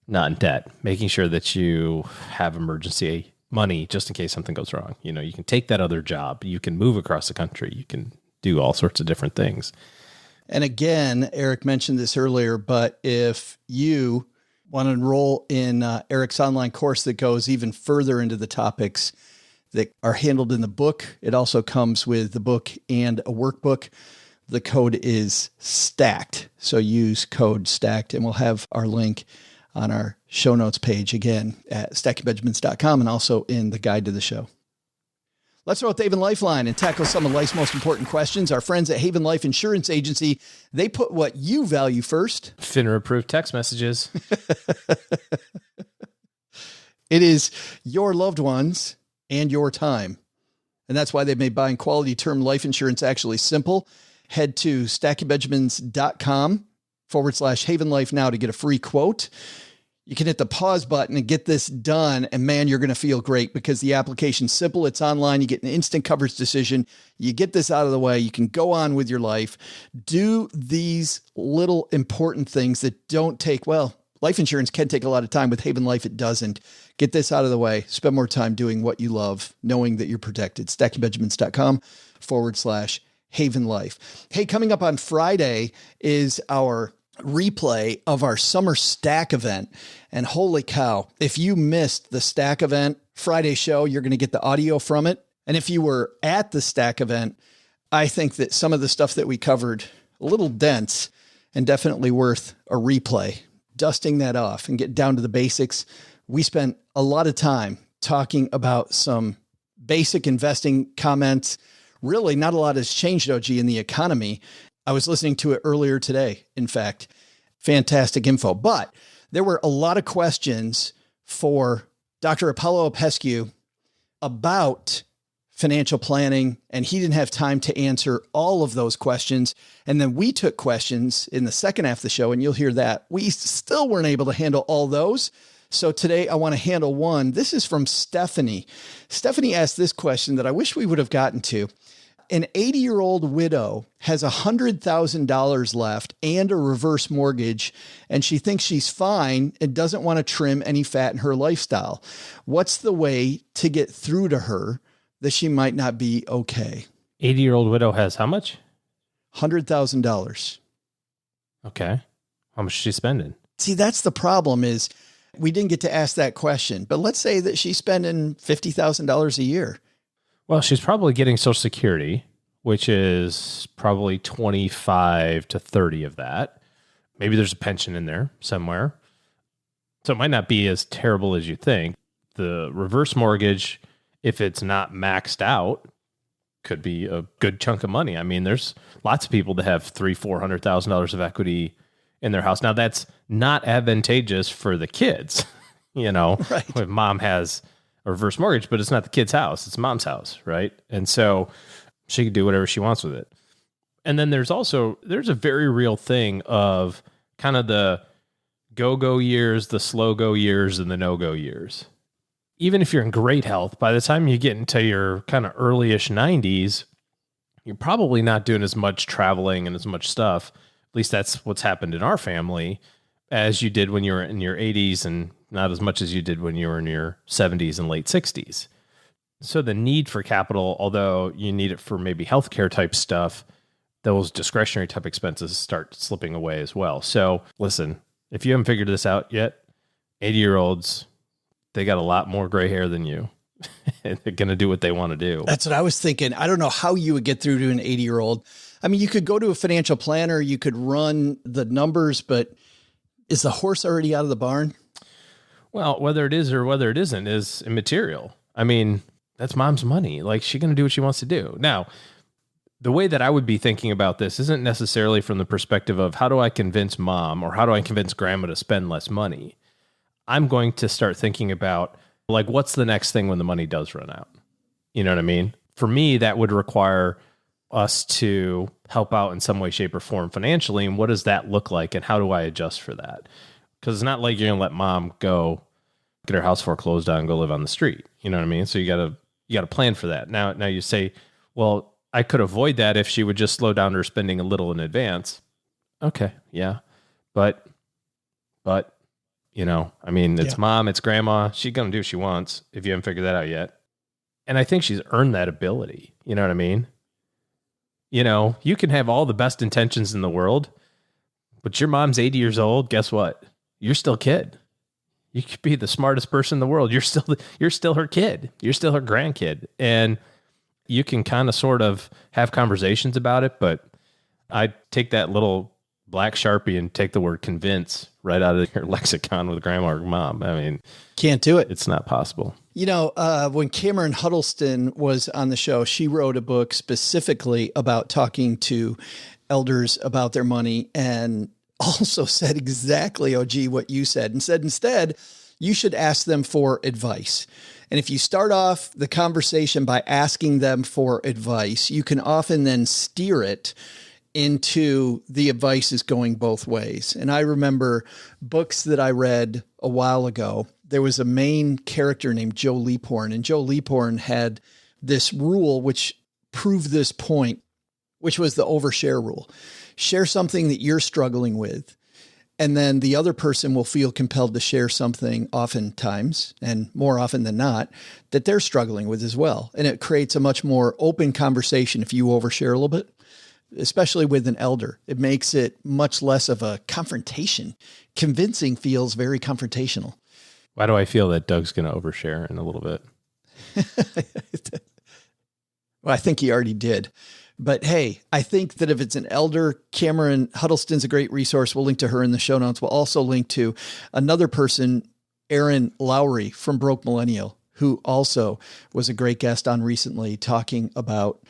not in debt, making sure that you have emergency money just in case something goes wrong. You can take that other job, you can move across the country, you can do all sorts of different things. And again, Eric mentioned this earlier, but if you want to enroll in Eric's online course that goes even further into the topics that are handled in the book, it also comes with the book and a workbook. The code is STACKED. So use code STACKED, and we'll have our link on our show notes page again at stackingbenjamins.com and also in the guide to the show. Let's roll with Haven Lifeline and tackle some of life's most important questions. Our friends at Haven Life Insurance Agency, they put what you value first. FINRA approved text messages. It is your loved ones and your time. And that's why they've made buying quality term life insurance actually simple. Head to stackingbenjamins.com/Haven Life now to get a free quote. You can hit the pause button and get this done. And man, you're going to feel great because the application's simple. It's online. You get an instant coverage decision. You get this out of the way. You can go on with your life. Do these little important things that don't take, life insurance can take a lot of time. With Haven Life, it doesn't. Get this out of the way. Spend more time doing what you love, knowing that you're protected. stackingbenjamins.com/Haven Life. Hey, coming up on Friday is our replay of our summer stack event. And holy cow, if you missed the stack event Friday show, you're going to get the audio from it. And if you were at the stack event, I think that some of the stuff that we covered, a little dense and definitely worth a replay, dusting that off and get down to the basics. We spent a lot of time talking about some basic investing comments. Really, not a lot has changed, OG, in the economy. I was listening to it earlier today. In fact, fantastic info. But there were a lot of questions for Dr. Apollo Opescu about financial planning, and he didn't have time to answer all of those questions. And then we took questions in the second half of the show, and you'll hear that. We still weren't able to handle all those. So today I want to handle one. This is from Stephanie. Stephanie asked this question that I wish we would have gotten to. An 80-year-old widow has $100,000 left and a reverse mortgage, and she thinks she's fine and doesn't want to trim any fat in her lifestyle. What's the way to get through to her that she might not be okay? 80-year-old widow has how much? $100,000. Okay. How much is she spending? See, that's the problem is we didn't get to ask that question, but let's say that she's spending $50,000 a year. Well, she's probably getting Social Security, which is probably 25 to 30 of that. Maybe there's a pension in there somewhere. So it might not be as terrible as you think. The reverse mortgage, if it's not maxed out, could be a good chunk of money. I mean, there's lots of people that have $300,000-$400,000 of equity in their house. Now, that's not advantageous for the kids. Right. If mom has a reverse mortgage, but it's not the kid's house, it's mom's house, right? And so she can do whatever she wants with it. And then there's a very real thing of kind of the go-go years, the slow-go years, and the no-go years. Even if you're in great health, by the time you get into your kind of early-ish 90s, you're probably not doing as much traveling and as much stuff. At least that's what's happened in our family, as you did when you were in your 80s, and not as much as you did when you were in your 70s and late 60s. So the need for capital, although you need it for maybe healthcare type stuff, those discretionary type expenses start slipping away as well. So listen, if you haven't figured this out yet, 80-year-olds, they got a lot more gray hair than you. And they're going to do what they want to do. That's what I was thinking. I don't know how you would get through to an 80-year-old. I mean, you could go to a financial planner, you could run the numbers, but is the horse already out of the barn? Well, whether it is or whether it isn't is immaterial. I mean, that's mom's money. Like, she's going to do what she wants to do. Now, the way that I would be thinking about this isn't necessarily from the perspective of how do I convince mom or how do I convince grandma to spend less money. I'm going to start thinking about, like, what's the next thing when the money does run out? You know what I mean? For me, that would require us to help out in some way, shape, or form financially. And what does that look like? And how do I adjust for that? Because it's not like you're going to let mom go get her house foreclosed on and go live on the street. You know what I mean? So you got to plan for that. Now you say, well, I could avoid that if she would just slow down her spending a little in advance. Okay. Yeah. But, I mean, it's mom, it's grandma. She's going to do what she wants if you haven't figured that out yet. And I think she's earned that ability. You know what I mean? You can have all the best intentions in the world, but your mom's 80 years old. Guess what? You're still a kid. You could be the smartest person in the world. You're still her kid. You're still her grandkid. And you can kind of sort of have conversations about it, but I take that little black Sharpie and take the word convince right out of your lexicon with grandma or mom. I mean, can't do it. It's not possible. When Cameron Huddleston was on the show, she wrote a book specifically about talking to elders about their money, and also said exactly, OG, what you said, and said instead, you should ask them for advice. And if you start off the conversation by asking them for advice, you can often then steer it into the advice is going both ways. And I remember books that I read a while ago. There was a main character named Joe Leaphorn, and Joe Leaphorn had this rule which proved this point, which was the overshare rule. Share something that you're struggling with, And then the other person will feel compelled to share something oftentimes, and more often than not, that they're struggling with as well. And it creates a much more open conversation if you overshare a little bit, especially with an elder. It makes it much less of a confrontation. Convincing feels very confrontational. Why do I feel that Doug's going to overshare in a little bit? Well, I think he already did. But hey, I think that if it's an elder, Cameron Huddleston's a great resource. We'll link to her in the show notes. We'll also link to another person, Aaron Lowry from Broke Millennial, who also was a great guest on recently, talking about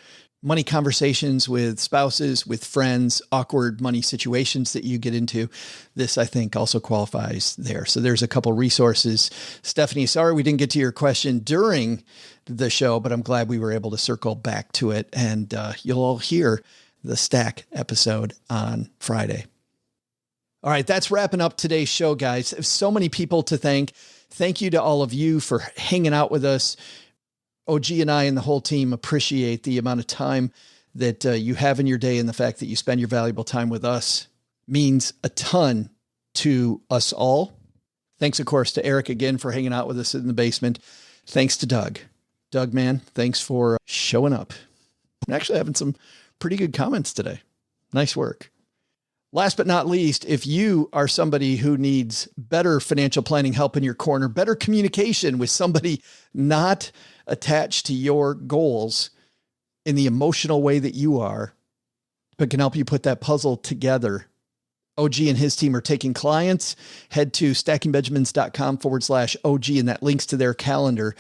money conversations with spouses, with friends, awkward money situations that you get into. This, I think, also qualifies there. So there's a couple resources. Stephanie, sorry we didn't get to your question during the show, but I'm glad we were able to circle back to it. And you'll all hear the Stack episode on Friday. All right, that's wrapping up today's show, guys. So many people to thank. Thank you to all of you for hanging out with us. OG and I and the whole team appreciate the amount of time that you have in your day, and the fact that you spend your valuable time with us means a ton to us all. Thanks, of course, to Eric again for hanging out with us in the basement. Thanks to Doug. Doug, man, thanks for showing up. I'm actually having some pretty good comments today. Nice work. Last but not least, if you are somebody who needs better financial planning help in your corner, better communication with somebody not attached to your goals in the emotional way that you are, but can help you put that puzzle together, OG and his team are taking clients. Head to stackingbenjamins.com/OG, and that links to their calendar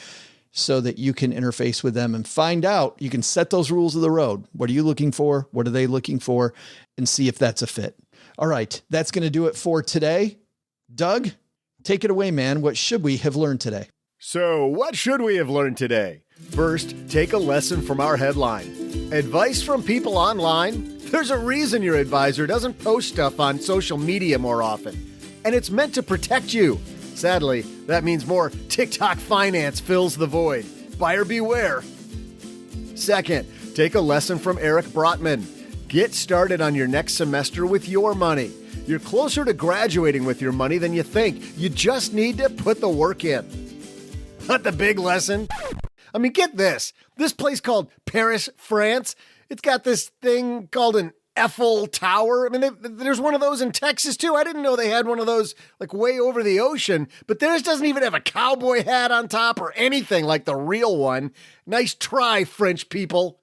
so that you can interface with them and find out. You can set those rules of the road. What are you looking for? What are they looking for? And see if that's a fit. All right, that's going to do it for today. Doug, take it away, man. What should we have learned today? So, what should we have learned today? First, take a lesson from our headline. Advice from people online? There's a reason your advisor doesn't post stuff on social media more often. And it's meant to protect you. Sadly, that means more TikTok finance fills the void. Buyer beware. Second, take a lesson from Eric Brotman. Get started on your next semester with your money. You're closer to graduating with your money than you think. You just need to put the work in. But the big lesson? I mean, get this. This place called Paris, France, it's got this thing called an Eiffel Tower. I mean, there's one of those in Texas, too. I didn't know they had one of those, like, way over the ocean. But theirs doesn't even have a cowboy hat on top or anything like the real one. Nice try, French people.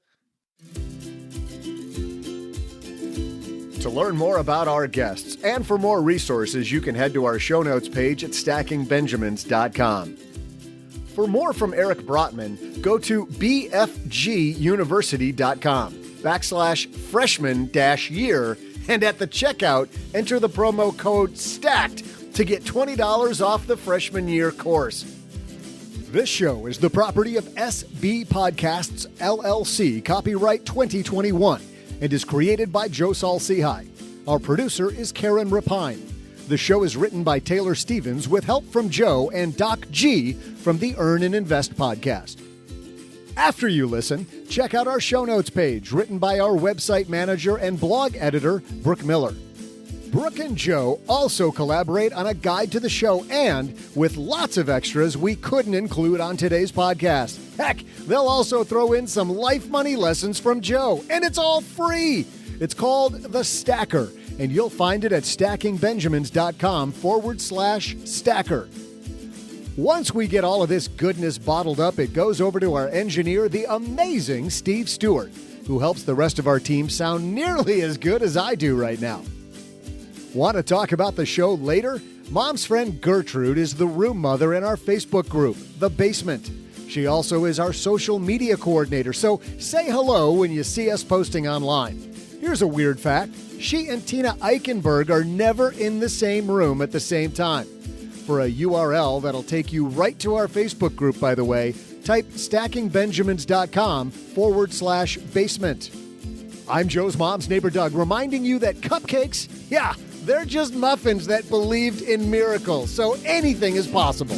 To learn more about our guests and for more resources, you can head to our show notes page at stackingbenjamins.com. For more from Eric Brotman, go to bfguniversity.com/freshman-year, and at the checkout, enter the promo code STACKED to get $20 off the freshman year course. This show is the property of SB Podcasts, LLC, copyright 2021, and is created by Joe Saul-Sehy. Our producer is Karen Rapine. The show is written by Taylor Stevens with help from Joe and Doc G from the Earn and Invest podcast. After you listen, check out our show notes page written by our website manager and blog editor, Brooke Miller. Brooke and Joe also collaborate on a guide to the show and with lots of extras we couldn't include on today's podcast. Heck, they'll also throw in some life money lessons from Joe, and it's all free. It's called The Stacker, and you'll find it at stackingbenjamins.com/stacker. Once we get all of this goodness bottled up, it goes over to our engineer, the amazing Steve Stewart, who helps the rest of our team sound nearly as good as I do right now. Want to talk about the show later? Mom's friend Gertrude is the room mother in our Facebook group, The Basement. She also is our social media coordinator, so say hello when you see us posting online. Here's a weird fact. She and Tina Eichenberg are never in the same room at the same time. For a URL that'll take you right to our Facebook group, by the way, type stackingbenjamins.com/basement. I'm Joe's mom's neighbor, Doug, reminding you that cupcakes, yeah, they're just muffins that believed in miracles, so anything is possible.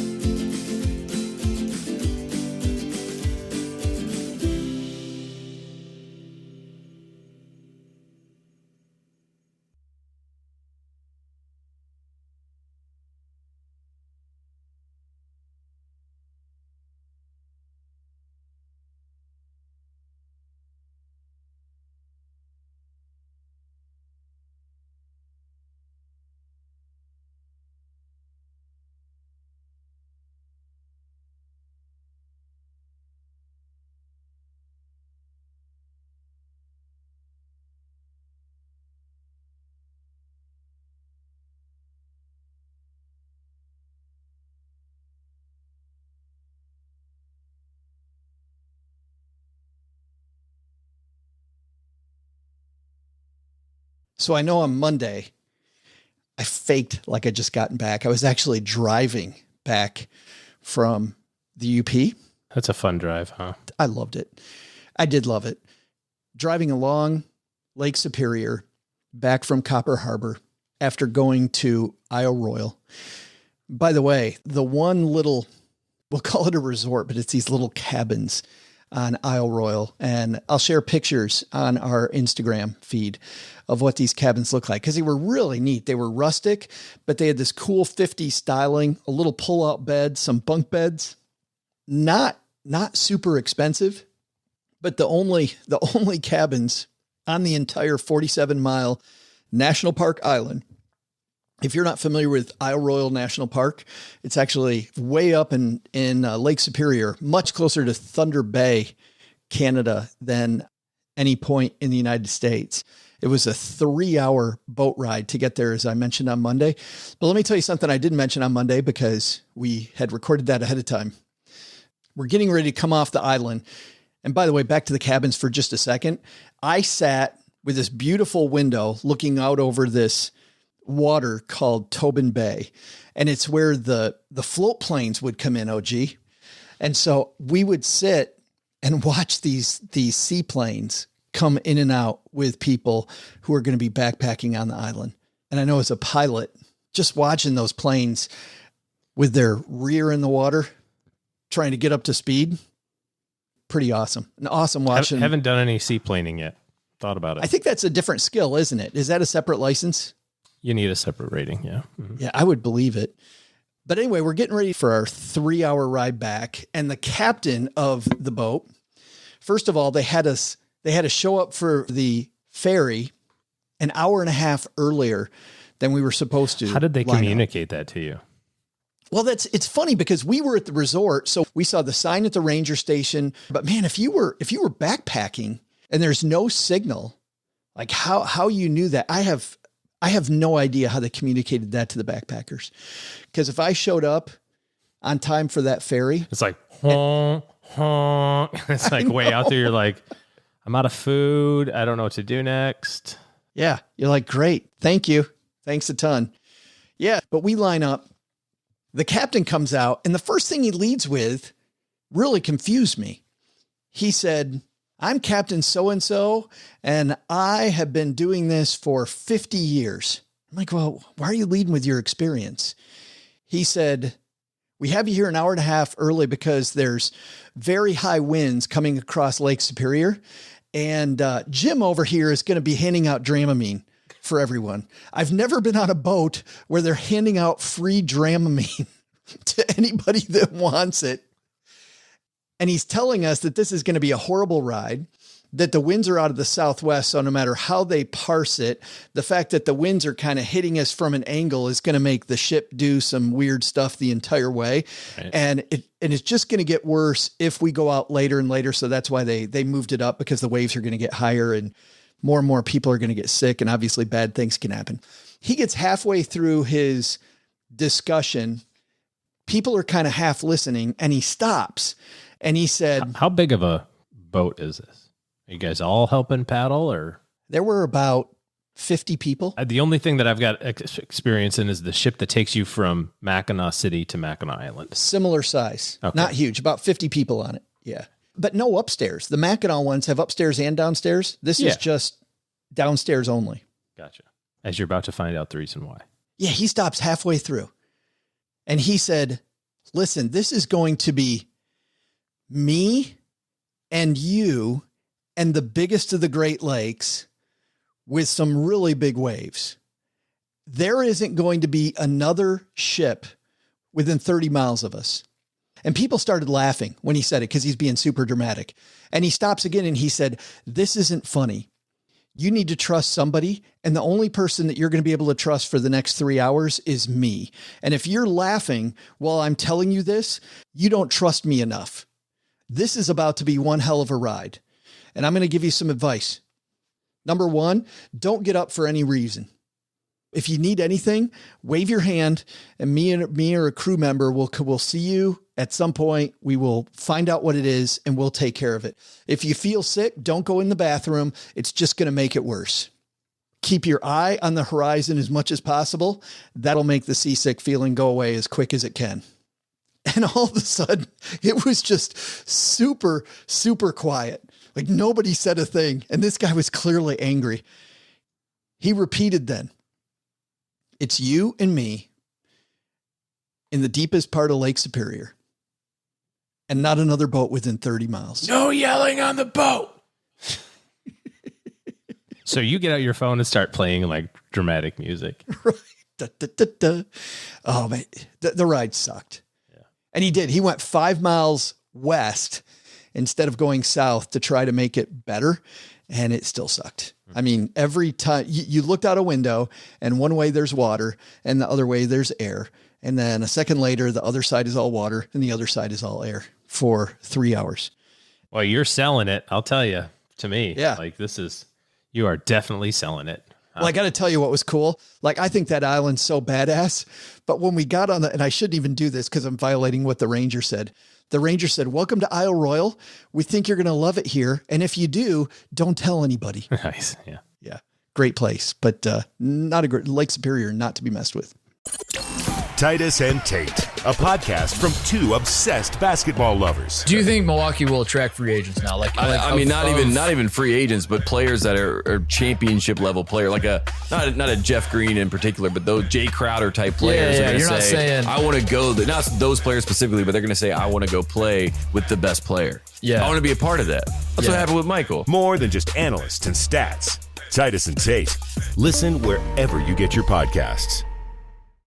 So I know on Monday, I faked like I just gotten back. I was actually driving back from the UP. That's a fun drive, huh? I loved it. I did love it. Driving along Lake Superior back from Copper Harbor after going to Isle Royal. By the way, the one little, we'll call it a resort, but it's these little cabins on Isle Royal. And I'll share pictures on our Instagram feed of what these cabins look like, because they were really neat. They were rustic, but they had this cool 50s styling, a little pull-out bed, some bunk beds, not super expensive, but the only cabins on the entire 47-mile National Park Island. If you're not familiar with Isle Royal National Park, it's actually way up in Lake Superior, much closer to Thunder Bay, Canada, than any point in the United States. It was a 3-hour boat ride to get there, as I mentioned on Monday. But let me tell you something I didn't mention on Monday, because we had recorded that ahead of time. We're getting ready to come off the island. And by the way, back to the cabins for just a second. I sat with this beautiful window looking out over this water called Tobin Bay. And it's where the float planes would come in, OG. And so we would sit and watch these seaplanes come in and out with people who are going to be backpacking on the island. And I know as a pilot, just watching those planes with their rear in the water, trying to get up to speed, pretty awesome. And awesome watching. Haven't done any seaplaning yet. Thought about it. I think that's a different skill, isn't it? Is that a separate license? You need a separate rating, yeah. Mm-hmm. Yeah, I would believe it. But anyway, we're getting ready for our 3-hour ride back. And the captain of the boat, first of all, they had to show up for the ferry an hour and a half earlier than we were supposed to. How did they communicate that to you? Well, it's funny because we were at the resort, so we saw the sign at the ranger station. But man, if you were backpacking and there's no signal, like how you knew that, I have no idea how they communicated that to the backpackers. Because if I showed up on time for that ferry, it's like honk, honk. It's like way out there. You're like, I'm out of food. I don't know what to do next. Yeah, you're like, great, thank you, thanks a ton. Yeah, but we line up. The captain comes out, and the first thing he leads with really confused me. He said, I'm Captain so-and-so, and I have been doing this for 50 years. I'm like, well, why are you leading with your experience? He said, we have you here an hour and a half early because there's very high winds coming across Lake Superior, and Jim over here is going to be handing out Dramamine for everyone. I've never been on a boat where they're handing out free Dramamine to anybody that wants it. And he's telling us that this is going to be a horrible ride, that the winds are out of the southwest. So no matter how they parse it, the fact that the winds are kind of hitting us from an angle is going to make the ship do some weird stuff the entire way. Right. And it's just going to get worse if we go out later and later. So that's why they moved it up, because the waves are going to get higher and more people are going to get sick, and obviously bad things can happen. He gets halfway through his discussion. People are kind of half listening, and he stops and he said, how big of a boat is this? Are you guys all helping paddle, or? There were about 50 people. The only thing that I've got experience in is the ship that takes you from Mackinac City to Mackinac Island. Similar size, okay. Not huge, about 50 people on it. Yeah. But no upstairs. The Mackinac ones have upstairs and downstairs. This is just downstairs only. Gotcha. As you're about to find out the reason why. Yeah, he stops halfway through. And he said, listen, this is going to be me and you and the biggest of the Great Lakes with some really big waves. There isn't going to be another ship within 30 miles of us. And people started laughing when he said it, because he's being super dramatic. And he stops again and he said, this isn't funny. You need to trust somebody. And the only person that you're going to be able to trust for the next 3 hours is me. And if you're laughing while I'm telling you this, you don't trust me enough. This is about to be one hell of a ride. And I'm going to give you some advice. Number one, don't get up for any reason. If you need anything, wave your hand, and me or a crew member will see you at some point. We will find out what it is and we'll take care of it. If you feel sick, don't go in the bathroom. It's just going to make it worse. keep your eye on the horizon as much as possible. That'll make the seasick feeling go away as quick as it can. And all of a sudden, it was just super, super quiet. Like nobody said a thing. And this guy was clearly angry. He repeated then, it's you and me in the deepest part of Lake Superior and not another boat within 30 miles. No yelling on the boat. So you get out your phone and start playing like dramatic music. Right. Da, da, da, da. Oh, man. The ride sucked. Yeah. And he did. He went 5 miles west instead of going south to try to make it better. And it still sucked. I mean, every time you looked out a window and one way there's water and the other way there's air. And then a second later, the other side is all water and the other side is all air for 3 hours. Well, you're selling it. I'll tell you, to me, yeah. Like you are definitely selling it. Well, I got to tell you what was cool. Like, I think that island's so badass, but when we got on and I shouldn't even do this because I'm violating what the ranger said. The ranger said, welcome to Isle Royal. We think you're going to love it here. And if you do, don't tell anybody. Nice. Yeah. Yeah. Great place, but not a great Lake Superior, not to be messed with. Titus and Tate, a podcast from two obsessed basketball lovers. Do you think Milwaukee will attract free agents now? I mean, not even free agents, but players that are championship level player, like not a Jeff Green in particular, but those Jay Crowder type players. Yeah, are you're not saying I want to go. Not those players specifically, but they're going to say I want to go play with the best player. Yeah, I want to be a part of that. That's what happened with Michael. More than just analysts and stats. Titus and Tate. Listen wherever you get your podcasts.